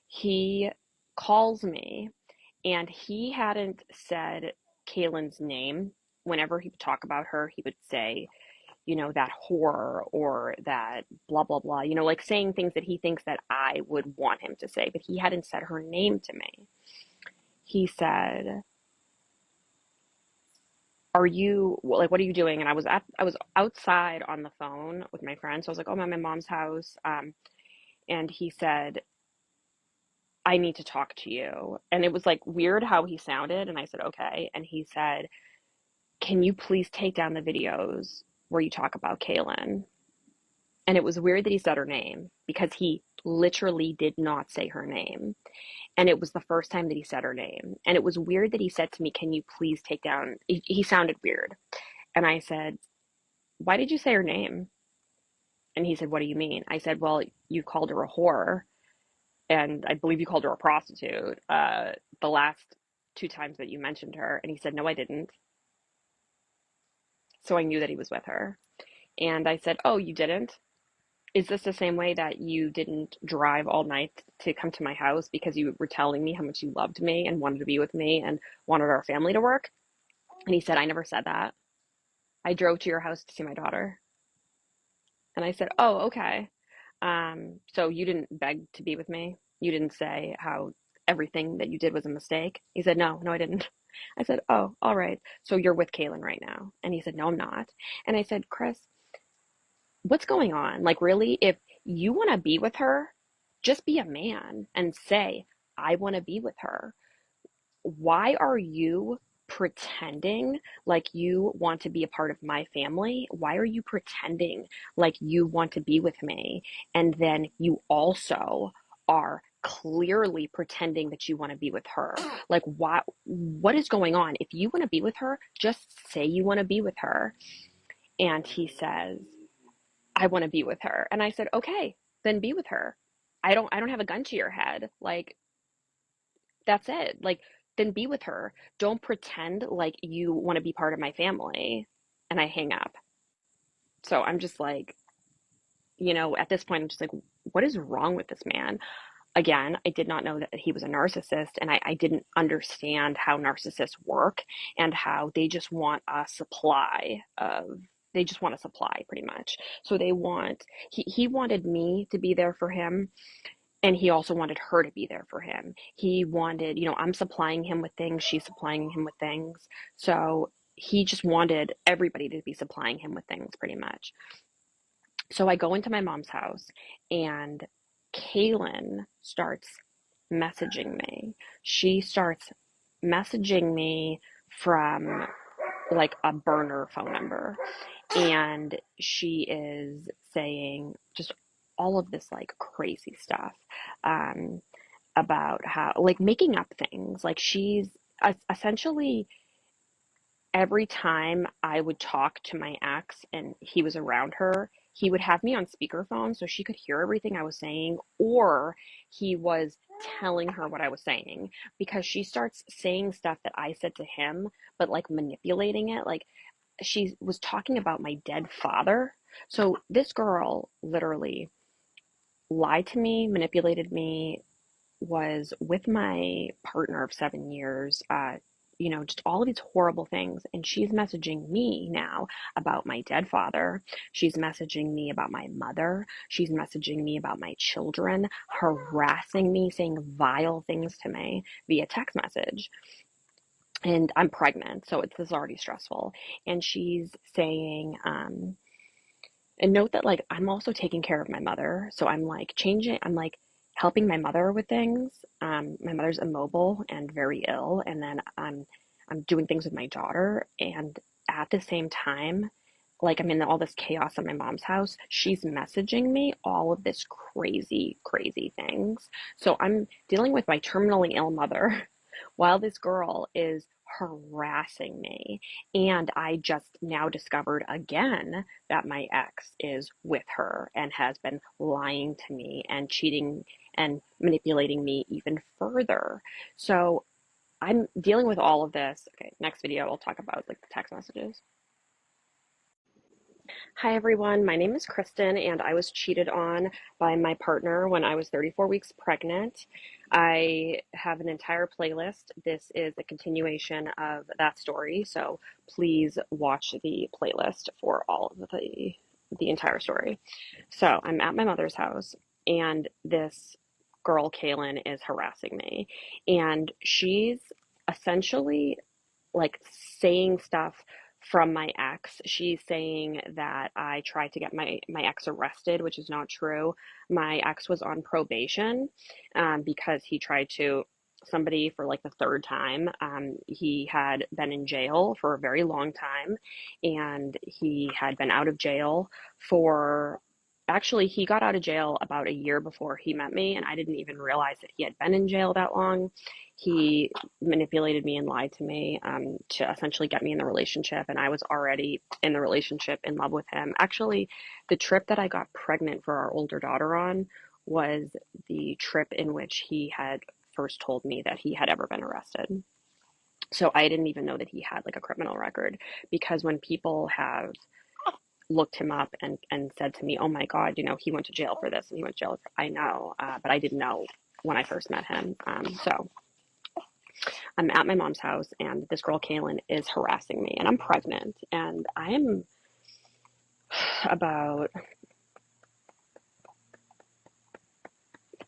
Speaker 2: he calls me and he hadn't said Kaylin's name. Whenever he would talk about her, he would say, that whore or that blah, blah, blah, like saying things that he thinks that I would want him to say, but he hadn't said her name to me. He said, are you like, what are you doing? And I was outside on the phone with my friend. So I was like, oh, I'm at my mom's house. And he said, I need to talk to you. And it was like weird how he sounded. And I said, okay. And he said, can you please take down the videos where you talk about Kaylin? And it was weird that he said her name because he literally did not say her name. And it was the first time that he said her name. And it was weird that he said to me, can you please take down? He sounded weird. And I said, why did you say her name? And he said, what do you mean? I said, well, you called her a whore. And I believe you called her a prostitute the last two times that you mentioned her. And he said, no, I didn't. So I knew that he was with her. And I said, oh, you didn't? Is this the same way that you didn't drive all night to come to my house because you were telling me how much you loved me and wanted to be with me and wanted our family to work? And he said, I never said that. I drove to your house to see my daughter. And I said, oh, okay. So you didn't beg to be with me? You didn't say how everything that you did was a mistake? He said, no, no, I didn't. I said, oh, all right. So you're with Kaylin right now? And he said, no, I'm not. And I said, Chris, what's going on? Like, really, if you want to be with her, just be a man and say, I want to be with her. Why are you pretending like you want to be a part of my family? Why are you pretending like you want to be with me? And then you also are clearly pretending that you want to be with her. Like, what is going on? If you want to be with her, just say you want to be with her. And he says, I want to be with her. And I said, okay, then be with her. I don't have a gun to your head. Like, that's it. Like, then be with her. Don't pretend like you want to be part of my family. And I hang up. So I'm just like, at this point, I'm just like, what is wrong with this man? Again, I did not know that he was a narcissist, and I didn't understand how narcissists work and how they just want a supply pretty much. So he wanted me to be there for him, and he also wanted her to be there for him. He wanted, I'm supplying him with things, she's supplying him with things. So he just wanted everybody to be supplying him with things pretty much. So I go into my mom's house, and Kaylin starts messaging me. She starts messaging me from like a burner phone number. And she is saying just all of this like crazy stuff um, about how, like, making up things. Like, she's essentially every time I would talk to my ex and he was around her, he would have me on speakerphone so she could hear everything I was saying, or he was telling her what I was saying, because she starts saying stuff that I said to him, but like manipulating it. Like, she was talking about my dead father. So this girl literally lied to me, manipulated me, was with my partner of 7 years, just all of these horrible things. And she's messaging me now about my dead father. She's messaging me about my mother. She's messaging me about my children, harassing me, saying vile things to me via text message. And I'm pregnant, so this is already stressful. And she's saying, and note that, like, I'm also taking care of my mother. So I'm like helping my mother with things. My mother's immobile and very ill. And then I'm doing things with my daughter. And at the same time, like, I'm in all this chaos at my mom's house. She's messaging me all of this crazy, crazy things. So I'm dealing with my terminally ill mother while this girl is harassing me. And I just now discovered again that my ex is with her and has been lying to me and cheating and manipulating me even further. So I'm dealing with all of this. Okay, next video we'll talk about like the text messages. Hi everyone, my name is Kristen, and I was cheated on by my partner when I was 34 weeks pregnant. I have an entire playlist. This is a continuation of that story, so please watch the playlist for all of the entire story. So I'm at my mother's house, and this girl, Kaylin, is harassing me, and she's essentially like saying stuff from my ex. She's saying that I tried to get my ex arrested, which is not true. My ex was on probation because he tried to somebody for like the third time. He had been in jail for a very long time, and he had been out of jail for actually, he got out of jail about a year before he met me, and I didn't even realize that he had been in jail that long. He manipulated me and lied to me to essentially get me in the relationship, and I was already in the relationship in love with him. Actually, the trip that I got pregnant for our older daughter on was the trip in which he had first told me that he had ever been arrested. So I didn't even know that he had like a criminal record, because when people have looked him up and said to me, oh my God, he went to jail for this and he went to jail for, I know, but I didn't know when I first met him. So I'm at my mom's house, and this girl, Kaylin, is harassing me, and I'm pregnant, and I'm about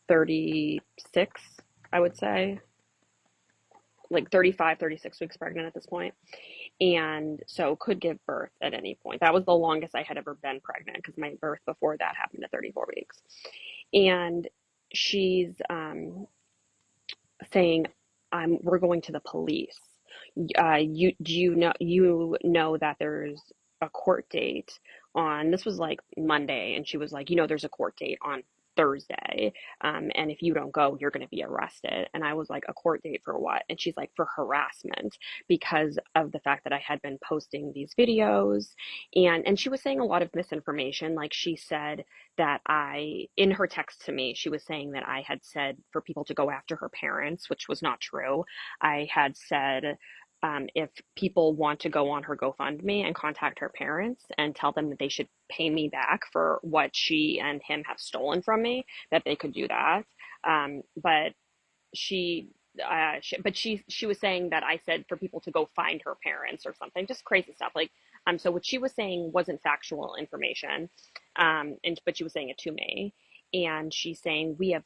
Speaker 2: 36, I would say, like 35, 36 weeks pregnant at this point. And so could give birth at any point. That was the longest I had ever been pregnant, because my birth before that happened at 34 weeks. And she's saying, we're going to the police. You know that there's a court date on, this was like Monday, and she was like, there's a court date on Thursday, and if you don't go, you're going to be arrested. And I was like, a court date for what? And she's like, for harassment, because of the fact that I had been posting these videos. And she was saying a lot of misinformation. Like, she said that in her text to me, she was saying that I had said for people to go after her parents, which was not true. I had said, if people want to go on her GoFundMe and contact her parents and tell them that they should pay me back for what she and him have stolen from me, that they could do that. But she, she was saying that I said for people to go find her parents or something, just crazy stuff. Like, so what she was saying wasn't factual information, but she was saying it to me, and she's saying we have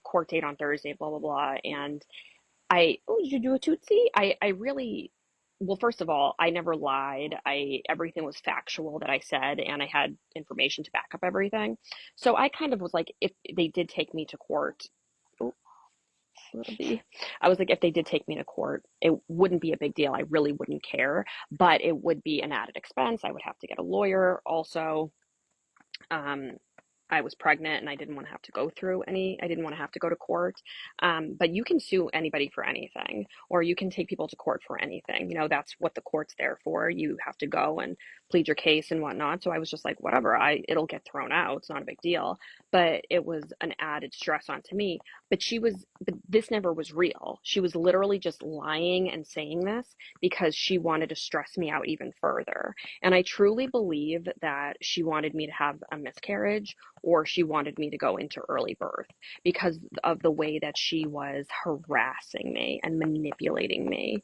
Speaker 2: court date on Thursday, blah blah blah, and oh, did you do a Tootsie? I really, well, first of all, I never lied. Everything was factual that I said, and I had information to back up everything. So I kind of was like, if they did take me to court, oh, little bee. I was like, if they did take me to court, it wouldn't be a big deal. I really wouldn't care, but it would be an added expense. I would have to get a lawyer also. Um, I was pregnant, and I didn't want to have to go through I didn't want to have to go to court. But you can sue anybody for anything, or you can take people to court for anything. That's what the court's there for. You have to go and plead your case and whatnot. So I was just like, whatever, it'll get thrown out. It's not a big deal. But it was an added stress onto me. But this never was real. She was literally just lying and saying this because she wanted to stress me out even further. And I truly believe that she wanted me to have a miscarriage, or she wanted me to go into early birth, because of the way that she was harassing me and manipulating me.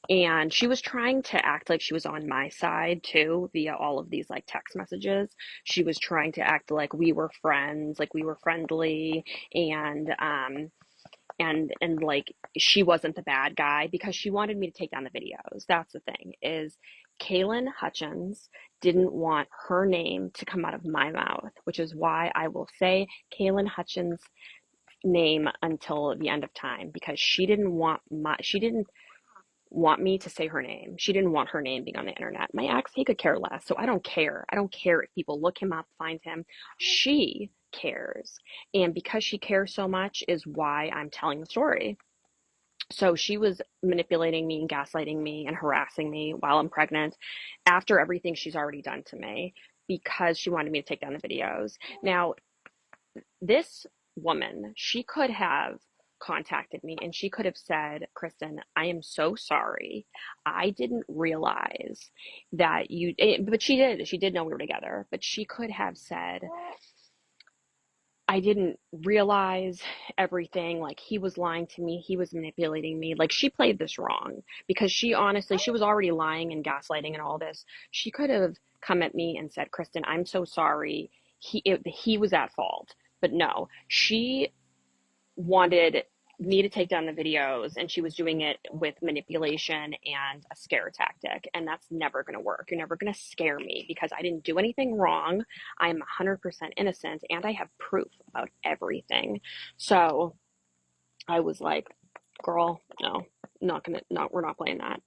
Speaker 2: And she was trying to act like she was on my side too, via all of these like text messages. She was trying to act like we were friends, like we were friendly, and like she wasn't the bad guy, because she wanted me to take down the videos. That's the thing, is Kaylin Hutchins didn't want her name to come out of my mouth, which is why I will say Kaylin Hutchins' name until the end of time, because she didn't want me to say her name. She didn't want her name being on the internet. My ex, he could care less. So I don't care. I don't care if people look him up, find him. She cares. And because she cares so much is why I'm telling the story. So she was manipulating me and gaslighting me and harassing me while I'm pregnant, after everything she's already done to me, because she wanted me to take down the videos. Now, this woman, she could have contacted me and she could have said, Kristen, I am so sorry. I didn't realize that but she did. She did know we were together, but she could have said, I didn't realize everything. Like, he was lying to me. He was manipulating me. Like, she played this wrong, because she was already lying and gaslighting and all this. She could have come at me and said, Kristen, I'm so sorry. He was at fault. But no, she wanted me to take down the videos, and she was doing it with manipulation and a scare tactic, and that's never going to work. You're never going to scare me because I didn't do anything wrong. I'm 100% innocent, and I have proof about everything. So I was like, girl, no, not gonna, not, we're not playing that.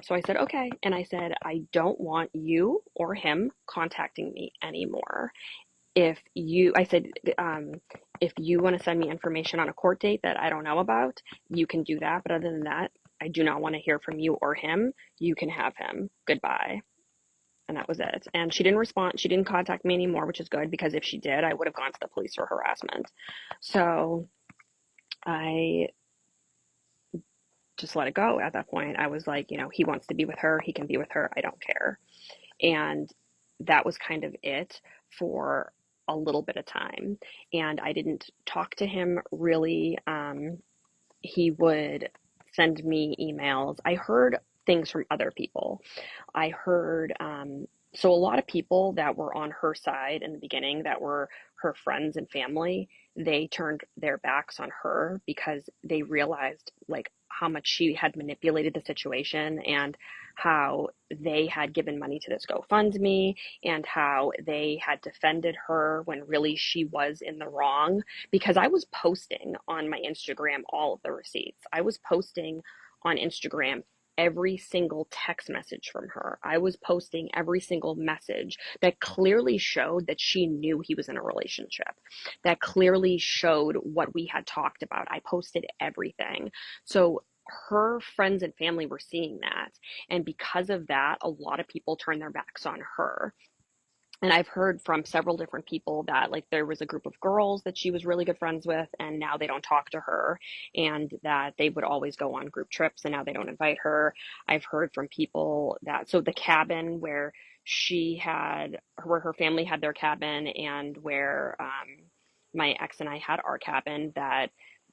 Speaker 2: So I said, okay. And I said, I don't want you or him contacting me anymore. I said, if you want to send me information on a court date that I don't know about, you can do that. But other than that, I do not want to hear from you or him. You can have him. Goodbye. And that was it. And she didn't respond. She didn't contact me anymore, which is good because if she did, I would have gone to the police for harassment. So I just let it go at that point. I was like, he wants to be with her. He can be with her. I don't care. And that was kind of it for a little bit of time. And I didn't talk to him really. He would send me emails. I heard things from other people. I heard, so a lot of people that were on her side in the beginning, that were her friends and family, they turned their backs on her because they realized like how much she had manipulated the situation, and how they had given money to this GoFundMe, and how they had defended her when really she was in the wrong. Because I was posting on my Instagram all of the receipts. I was posting on Instagram every single text message from her. I was posting every single message that clearly showed that she knew he was in a relationship, that clearly showed what we had talked about. I posted everything. So her friends and family were seeing that. And because of that, a lot of people turned their backs on her. And I've heard from several different people that like there was a group of girls that she was really good friends with, and now they don't talk to her, and that they would always go on group trips and now they don't invite her. I've heard from people that, so the cabin where her family had their cabin, and where my ex and I had our cabin, that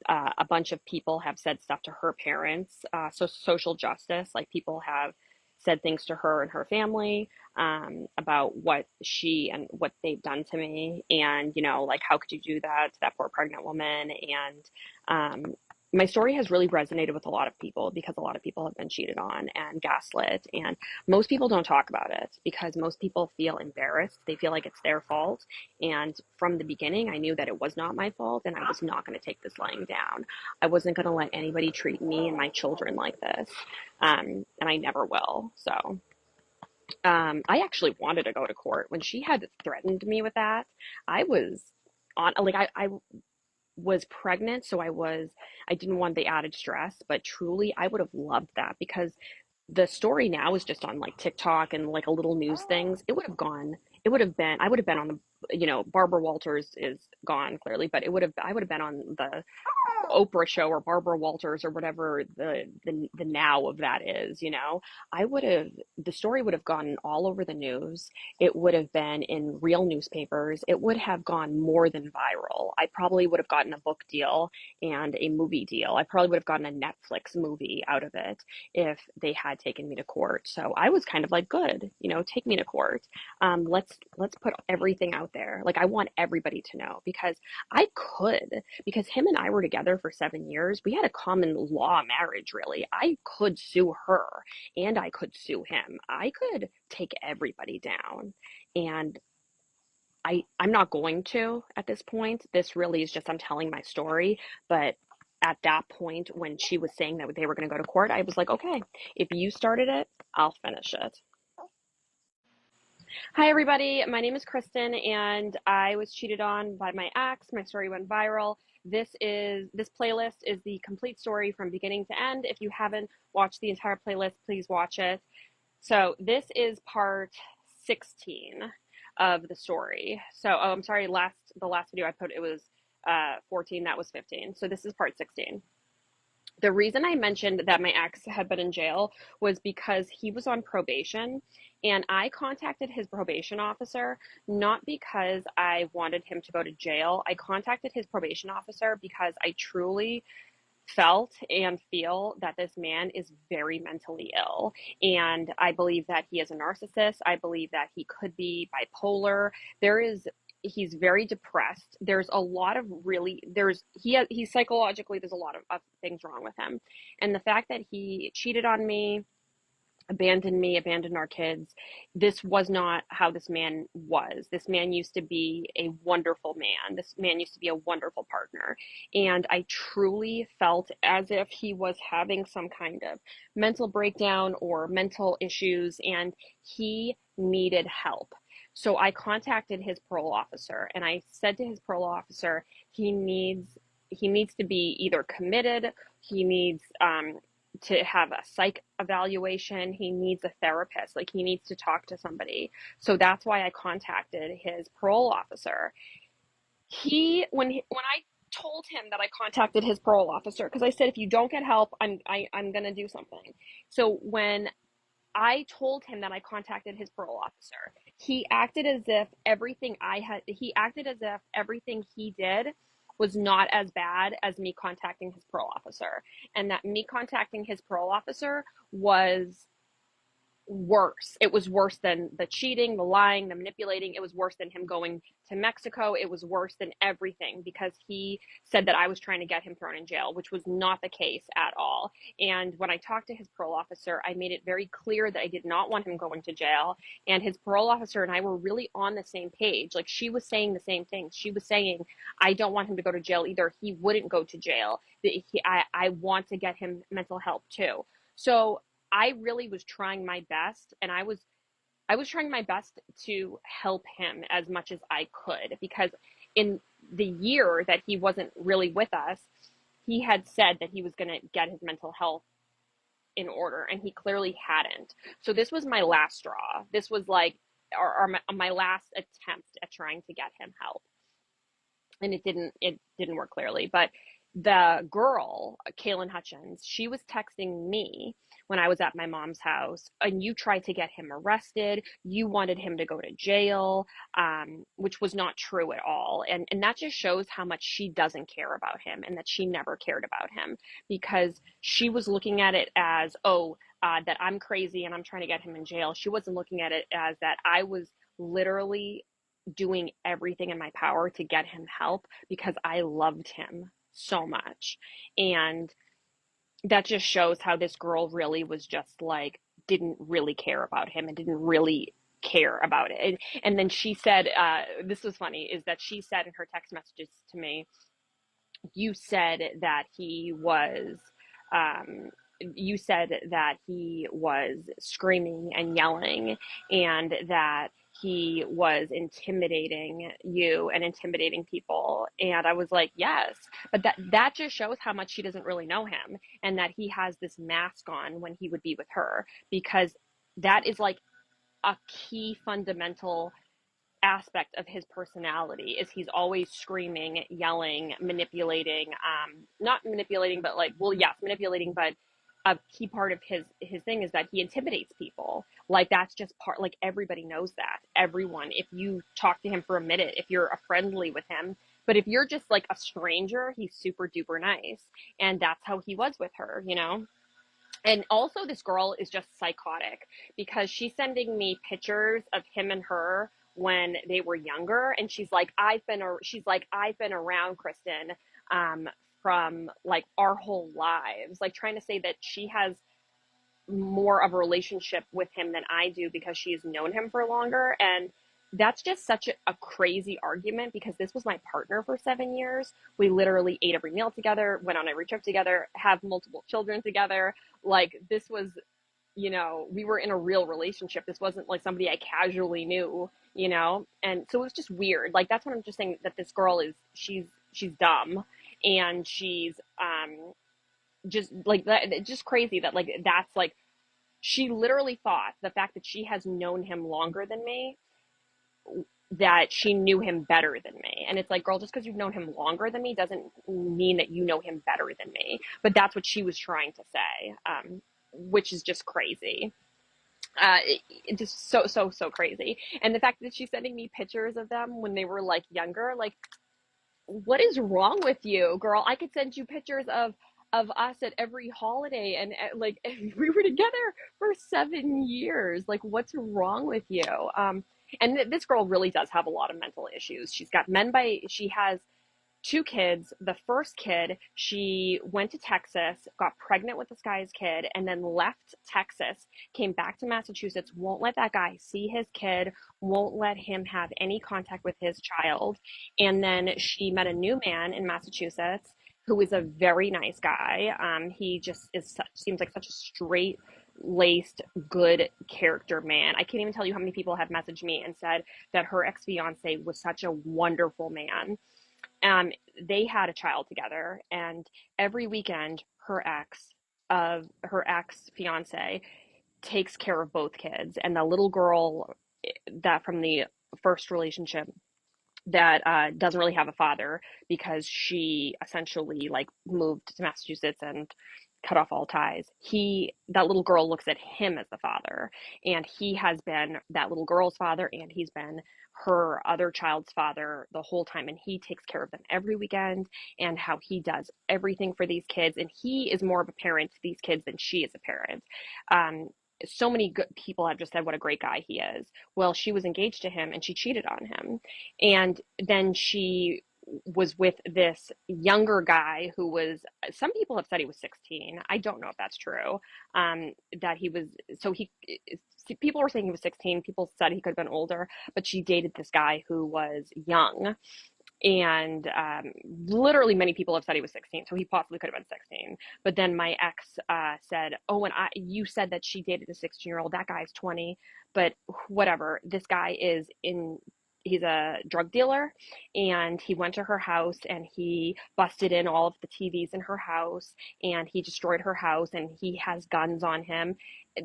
Speaker 2: a bunch of people have said stuff to her parents. So social justice, like people have said things to her and her family, about what she and what they've done to me. And, like, how could you do that to that poor pregnant woman? And my story has really resonated with a lot of people because a lot of people have been cheated on and gaslit. And most people don't talk about it because most people feel embarrassed. They feel like it's their fault. And from the beginning, I knew that it was not my fault, and I was not going to take this lying down. I wasn't going to let anybody treat me and my children like this. And I never will. So I actually wanted to go to court when she had threatened me with that. I was on, like, I was pregnant, so I didn't want the added stress, but truly I would have loved that because the story now is just on like TikTok and like a little news things. I would have been on Barbara Walters is gone clearly, but I would have been on the Oprah show or Barbara Walters or whatever the now of that is, I would have, the story would have gone all over the news. It would have been in real newspapers. It would have gone more than viral. I probably would have gotten a book deal and a movie deal. I probably would have gotten a Netflix movie out of it if they had taken me to court. So I was kind of like, good, take me to court. Let's put everything out there. Like I want everybody to know because him and I were together for 7 years. We had a common law marriage, really. I could sue her and I could sue him. I could take everybody down. And I'm not going to at this point. This really is just, I'm telling my story. But at that point, when she was saying that they were going to go to court, I was like, okay, if you started it, I'll finish it. Hi, everybody. My name is Kristen, and I was cheated on by my ex. My story went viral. This playlist is the complete story from beginning to end. If you haven't watched the entire playlist, please watch it. So this is part 16 of the story. So, I'm sorry, the last video I put, it was 14, that was 15. So this is part 16. The reason I mentioned that my ex had been in jail was because he was on probation, and I contacted his probation officer not because I wanted him to go to jail. I contacted his probation officer because I truly felt and feel that this man is very mentally ill. And I believe that he is a narcissist. I believe that he could be bipolar. he's very depressed. There's a lot of really he's psychologically, there's a lot of things wrong with him. And the fact that he cheated on me, abandoned our kids. This was not how this man was. This man used to be a wonderful man. This man used to be a wonderful partner. And I truly felt as if he was having some kind of mental breakdown or mental issues, and he needed help. So I contacted his parole officer and I said to his parole officer, he needs to be either committed, he needs to have a psych evaluation. He needs a therapist. Like he needs to talk to somebody. So that's why I contacted his parole officer. When I told him that I contacted his parole officer, because I said if you don't get help, I'm gonna do something. So when I told him that I contacted his parole officer, he acted as if everything he did was not as bad as me contacting his parole officer, and that me contacting his parole officer was worse. It was worse than the cheating, the lying, the manipulating. It was worse than him going to Mexico. It was worse than everything because he said that I was trying to get him thrown in jail, which was not the case at all. And when I talked to his parole officer, I made it very clear that I did not want him going to jail. And his parole officer and I were really on the same page. Like she was saying the same thing. She was saying, I don't want him to go to jail either. He wouldn't go to jail. I want to get him mental help too. So I really was trying my best, and I was trying my best to help him as much as I could, because in the year that he wasn't really with us, he had said that he was going to get his mental health in order, and he clearly hadn't. So this was my last straw. This was like my last attempt at trying to get him help, and it didn't work clearly. But the girl, Kaylin Hutchins, she was texting me when I was at my mom's house, and you tried to get him arrested. You wanted him to go to jail, which was not true at all. And that just shows how much she doesn't care about him, and that she never cared about him, because she was looking at it as, that I'm crazy and I'm trying to get him in jail. She wasn't looking at it as that I was literally doing everything in my power to get him help because I loved him so much. And that just shows how this girl really was just like, didn't really care about him and didn't really care about it. And then she said, this was funny, is that she said in her text messages to me, you said that he was um, you said that he was screaming and yelling, and that he was intimidating you and intimidating people. And I was like, yes, but that just shows how much she doesn't really know him, and that he has this mask on when he would be with her, because that is like a key fundamental aspect of his personality, is he's always screaming, yelling, manipulating, not manipulating, but like, well, yes, manipulating, but a key part of his thing is that he intimidates people. Like that's just part, like everybody knows that. Everyone, if you talk to him for a minute, if you're a friendly with him, but if you're just like a stranger, he's super duper nice. And that's how he was with her, you know? And also, this girl is just psychotic, because she's sending me pictures of him and her when they were younger, and she's like, I've been around Kristen, um, from like our whole lives, like trying to say that she has more of a relationship with him than I do because she's known him for longer. And that's just such a crazy argument, because this was my partner for 7 years. We literally ate every meal together, went on every trip together, have multiple children together. Like this was, we were in a real relationship. This wasn't like somebody I casually knew. And so it was just weird. Like that's what I'm just saying, that this girl she's dumb, and she's just like that. It's just crazy that like that's like, she literally thought the fact that she has known him longer than me, that she knew him better than me. And it's like, girl, just because you've known him longer than me doesn't mean that you know him better than me. But that's what she was trying to say, which is just crazy. It's just so crazy. And the fact that she's sending me pictures of them when they were like younger, like, what is wrong with you, girl? I could send you pictures of us at every holiday, and like we were together for 7 years. Like, what's wrong with you? And this girl really does have a lot of mental issues. She has two kids. The first kid, she went to Texas, got pregnant with this guy's kid, and then left Texas, came back to Massachusetts, won't let that guy see his kid, won't let him have any contact with his child. And then she met a new man in Massachusetts who is a very nice guy. He just seems like such a straight laced, good character man. I can't even tell you how many people have messaged me and said that her ex fiance was such a wonderful man. um, they had a child together, and every weekend, her ex fiance takes care of both kids, and the little girl that from the first relationship that doesn't really have a father because she essentially like moved to Massachusetts and cut off all ties. That little girl looks at him as the father, and he has been that little girl's father, and he's been her other child's father the whole time, and he takes care of them every weekend, and how he does everything for these kids, and he is more of a parent to these kids than she is a parent. um, so many good people have just said what a great guy he is. Well, she was engaged to him and she cheated on him, and then she was with this younger guy who was, some people have said he was 16. I don't know if that's true. That he was, so he, people were saying he was 16. People said he could have been older, but she dated this guy who was young. And literally many people have said he was 16, so he possibly could have been 16. But then my ex said, oh, and you said that she dated a 16-year-old. That guy's 20. But whatever, this guy he's a drug dealer, and he went to her house and he busted in all of the TVs in her house, and he destroyed her house, and he has guns on him.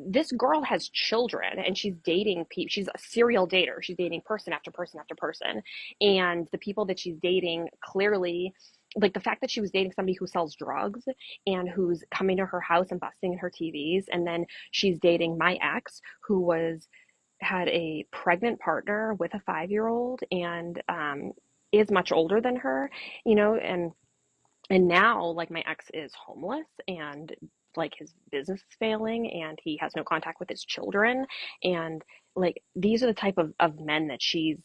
Speaker 2: This girl has children, and she's dating people. She's a serial dater. She's dating person after person after person. And the people that she's dating clearly, like the fact that she was dating somebody who sells drugs and who's coming to her house and busting in her TVs, and then she's dating my ex who had a pregnant partner with a 5-year-old, and is much older than her, and now like my ex is homeless, and like his business is failing, and he has no contact with his children, and like these are the type of men that she's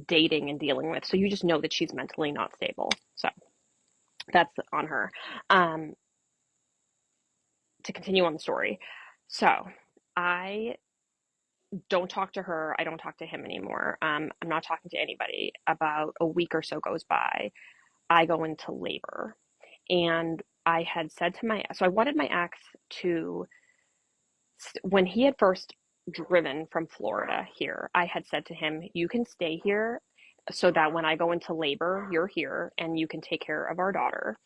Speaker 2: dating and dealing with. So you just know that she's mentally not stable. So that's on her. To continue on the story. So I don't talk to her. I don't talk to him anymore. I'm not talking to anybody. About a week or so goes by. I go into labor. And I had said to so I wanted my ex to, when he had first driven from Florida here, I had said to him, you can stay here so that when I go into labor, you're here and you can take care of our daughter.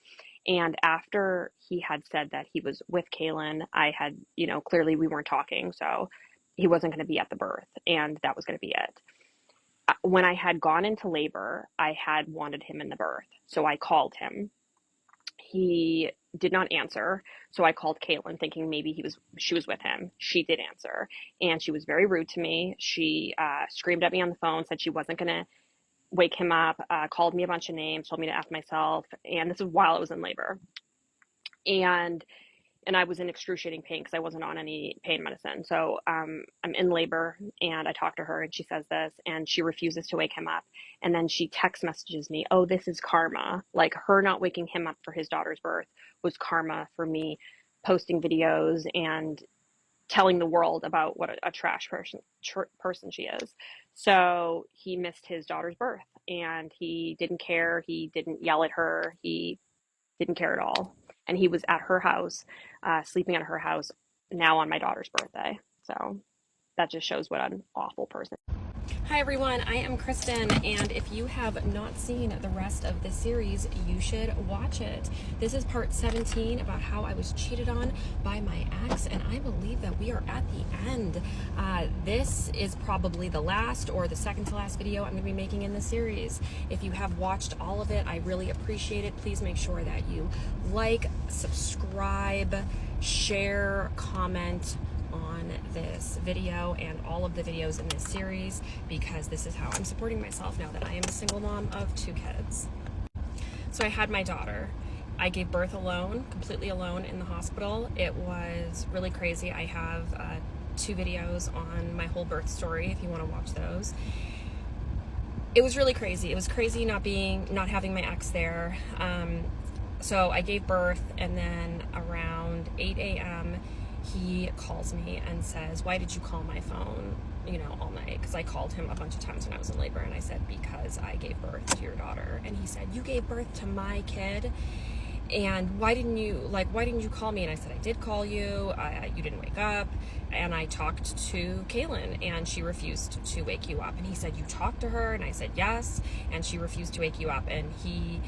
Speaker 2: And after he had said that he was with Kaylin, I had, clearly we weren't talking. So he wasn't going to be at the birth, and that was going to be it. When I had gone into labor, I had wanted him in the birth. So I called him. He did not answer. So I called Caitlin thinking maybe she was with him. She did answer, and she was very rude to me. She screamed at me on the phone, said she wasn't going to wake him up, called me a bunch of names, told me to F myself. And this is while I was in labor. And I was in excruciating pain because I wasn't on any pain medicine. So I'm in labor, and I talk to her, and she says this, and she refuses to wake him up. And then she text messages me, oh, this is karma. Like her not waking him up for his daughter's birth was karma for me posting videos and telling the world about what a trash person she is. So he missed his daughter's birth, and he didn't care. He didn't yell at her. He didn't care at all. And he was at her house, sleeping at her house now on my daughter's birthday. So that just shows what an awful person.
Speaker 1: Hi everyone, I am Kristen, and if you have not seen the rest of this series, you should watch it. This is part 17 about how I was cheated on by my ex, and I believe that we are at the end. This is probably the last or the second to last video I'm going to be making in this series. If you have watched all of it, I really appreciate it. Please make sure that you like, subscribe, share, comment on this video and all of the videos in this series, because this is how I'm supporting myself now that I am a single mom of 2 kids. So I had my daughter. I gave birth alone, completely alone in the hospital. It was really crazy. I have 2 videos on my whole birth story if you want to watch those. It was really crazy. It was crazy not having my ex there. So I gave birth, and then around 8 a.m. he calls me and says, "Why did you call my phone, all night?" Because I called him a bunch of times when I was in labor, and I said, "Because I gave birth to your daughter." And he said, "You gave birth to my kid? And why didn't you call me?" And I said, "I did call you. You didn't wake up." And I talked to Kaylin, and she refused to wake you up. And he said, "You talked to her?" And I said, "Yes." And she refused to wake you up. And he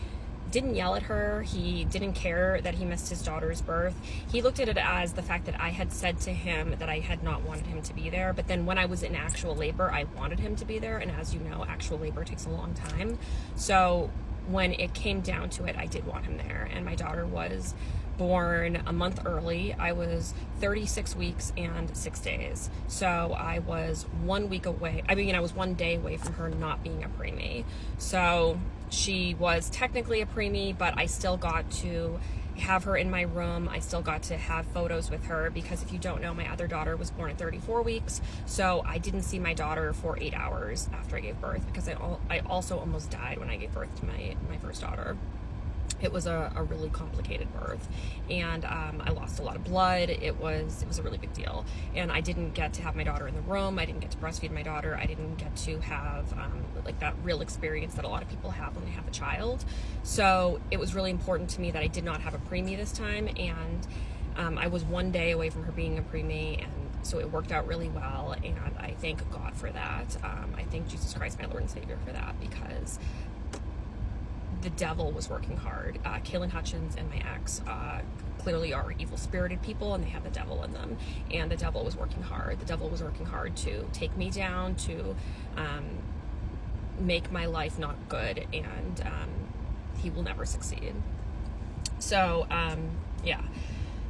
Speaker 1: didn't yell at her. He didn't care that he missed his daughter's birth. He looked at it as the fact that I had said to him that I had not wanted him to be there. But then when I was in actual labor, I wanted him to be there. And as you know, actual labor takes a long time. So when it came down to it, I did want him there. And my daughter was born a month early. I was 36 weeks and 6 days. So I was 1 week away. I was 1 day away from her not being a preemie. So she was technically a preemie, but I still got to have her in my room. I still got to have photos with her, because if you don't know, my other daughter was born at 34 weeks. So I didn't see my daughter for 8 hours after I gave birth, because I also almost died when I gave birth to my first daughter. It was a really complicated birth, and I lost a lot of blood. It was a really big deal, and I didn't get to have my daughter in the room. I didn't get to breastfeed my daughter. I didn't get to have that real experience that a lot of people have when they have a child. So it was really important to me that I did not have a preemie this time, and I was 1 day away from her being a preemie, and so it worked out really well, and I thank God for that. I thank Jesus Christ, my Lord and Savior, for that, because the devil was working hard. Kaylin Hutchins and my ex clearly are evil-spirited people, and they have the devil in them. And the devil was working hard. The devil was working hard to take me down, to make my life not good, and he will never succeed. So, yeah.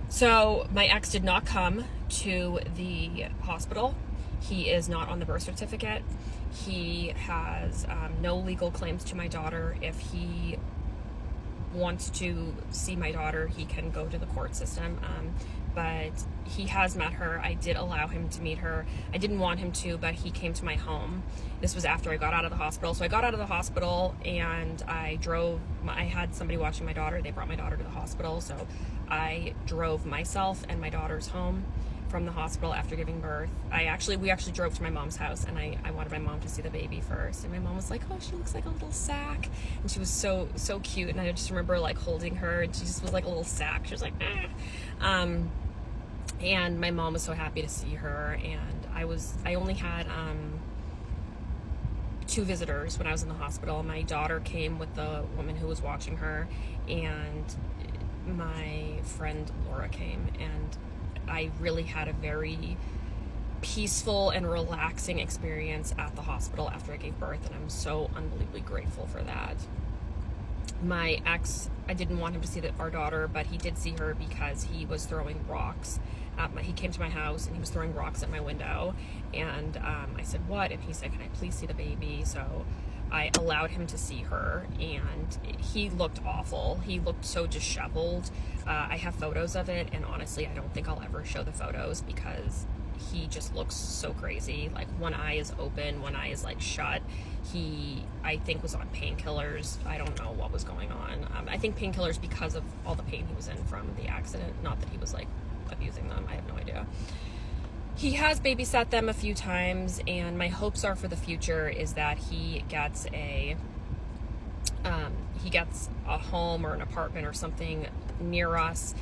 Speaker 1: So my ex did not come to the hospital. He is not on the birth certificate. He has no legal claims to my daughter. If he wants to see my daughter, he can go to the court system. But he has met her. I did allow him to meet her. I didn't want him to, but he came to my home. This was after I got out of the hospital. So I got out of the hospital, and I had somebody watching my daughter. They brought my daughter to the hospital. So I drove myself and my daughter's home from the hospital after giving birth. We actually drove to my mom's house, and I wanted my mom to see the baby first. And my mom was like, "Oh, she looks like a little sack." And she was so cute. And I just remember holding her, and she just was like a little sack. She was like, "Ah." And my mom was so happy to see her. And I only had 2 visitors when I was in the hospital. My daughter came with the woman who was watching her, and my friend Laura came, and I really had a very peaceful and relaxing experience at the hospital after I gave birth, and I'm so unbelievably grateful for that. My ex, I didn't want him to see our daughter, but he did see her because he was throwing rocks he came to my house, and he was throwing rocks at my window, and I said, "What?" And he said, "Can I please see the baby?" So I allowed him to see her, and he looked awful. He looked so disheveled. I have photos of it, and honestly, I don't think I'll ever show the photos, because he just looks so crazy. One eye is open, one eye is shut. He, I think, was on painkillers. I don't know what was going on. I think painkillers because of all the pain he was in from the accident, not that he was abusing them. I have no idea. He has babysat them a few times, and my hopes are for the future is that he gets a home or an apartment or something near us.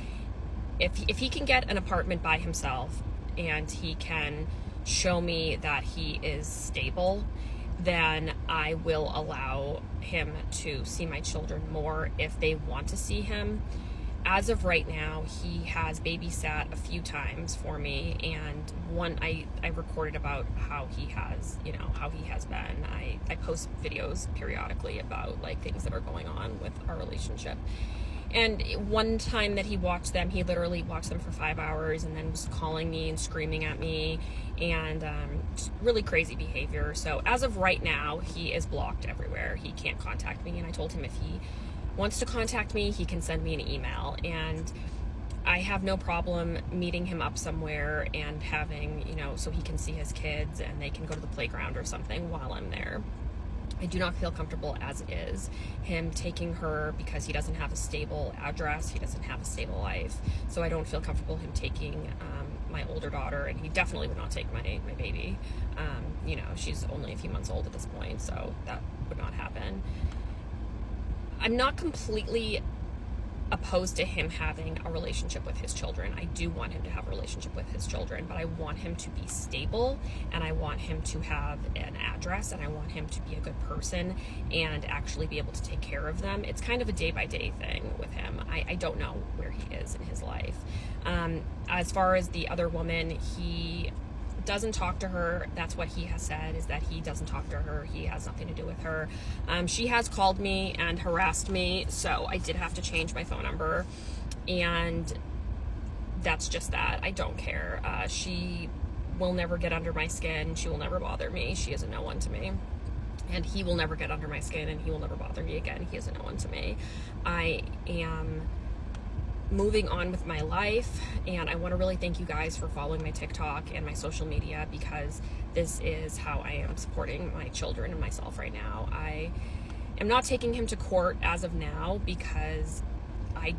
Speaker 1: If he can get an apartment by himself, and he can show me that he is stable, then I will allow him to see my children more if they want to see him. As of right now, he has babysat a few times for me, and one I recorded about how he has been. I post videos periodically about things that are going on with our relationship. And one time that he watched them, he literally watched them for 5 hours, and then was calling me and screaming at me, and just really crazy behavior. So as of right now, he is blocked everywhere. He can't contact me, and I told him if he wants to contact me, he can send me an email. And I have no problem meeting him up somewhere and having, so he can see his kids and they can go to the playground or something while I'm there. I do not feel comfortable as is him taking her because he doesn't have a stable address, he doesn't have a stable life, so I don't feel comfortable him taking my older daughter, and he definitely would not take my baby. She's only a few months old at this point, so that would not happen. I'm not completely opposed to him having a relationship with his children. I do want him to have a relationship with his children, but I want him to be stable, and I want him to have an address, and I want him to be a good person and actually be able to take care of them. It's kind of a day-by-day thing with him. I don't know where he is in his life. As far as the other woman, he doesn't talk to her. That's what he has said, is that he doesn't talk to her. He has nothing to do with her. She has called me and harassed me, so I did have to change my phone number, and that's just that. I don't care. She will never get under my skin. She will never bother me. She is a no one to me. And he will never get under my skin, and he will never bother me again. He is a no one to me. I am moving on with my life, and I want to really thank you guys for following my TikTok and my social media, because this is how I am supporting my children and myself right now. I am not taking him to court as of now because I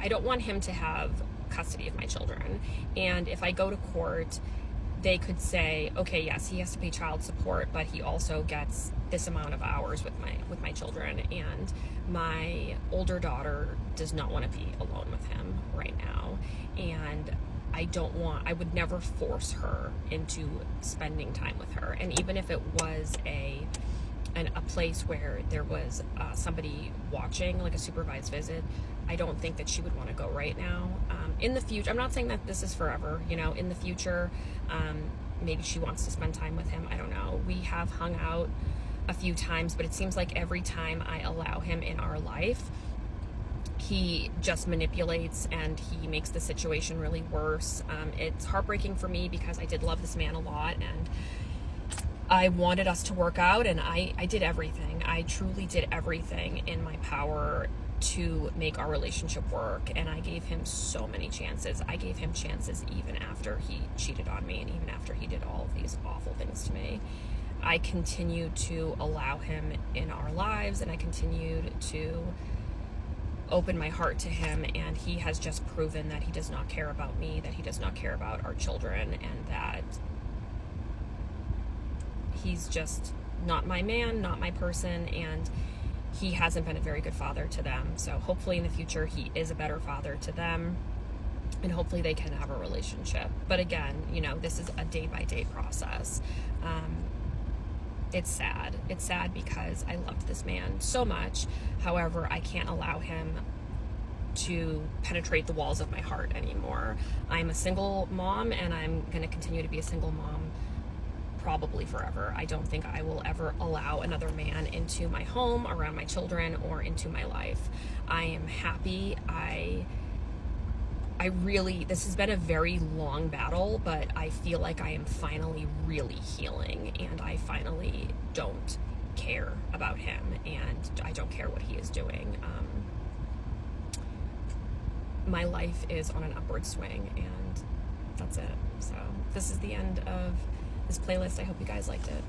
Speaker 1: don't want him to have custody of my children, and if I go to court, they could say, okay, yes, he has to pay child support, but he also gets this amount of hours with my children, and my older daughter does not want to be alone with him right now, and I would never force her into spending time with her. And even if it was a place where there was somebody watching, like a supervised visit, I don't think that she would want to go right now. In the future, I'm not saying that this is forever, in the future, maybe she wants to spend time with him. I don't know. We have hung out a few times, but it seems like every time I allow him in our life, he just manipulates and he makes the situation really worse. It's heartbreaking for me because I did love this man a lot, and I wanted us to work out, and I did everything. I truly did everything in my power to make our relationship work, and I gave him so many chances. I gave him chances even after he cheated on me, and even after he did all of these awful things to me. I continued to allow him in our lives, and I continued to open my heart to him, and he has just proven that he does not care about me, that he does not care about our children, and that he's just not my man, not my person, and he hasn't been a very good father to them. So hopefully in the future he is a better father to them, and hopefully they can have a relationship. But again, this is a day-by-day process. It's sad. It's sad because I loved this man so much. However, I can't allow him to penetrate the walls of my heart anymore. I'm a single mom, and I'm going to continue to be a single mom probably forever. I don't think I will ever allow another man into my home, around my children, or into my life. I am happy. This has been a very long battle, but I feel like I am finally really healing, and I finally don't care about him, and I don't care what he is doing. My life is on an upward swing, and that's it. So this is the end of this playlist. I hope you guys liked it.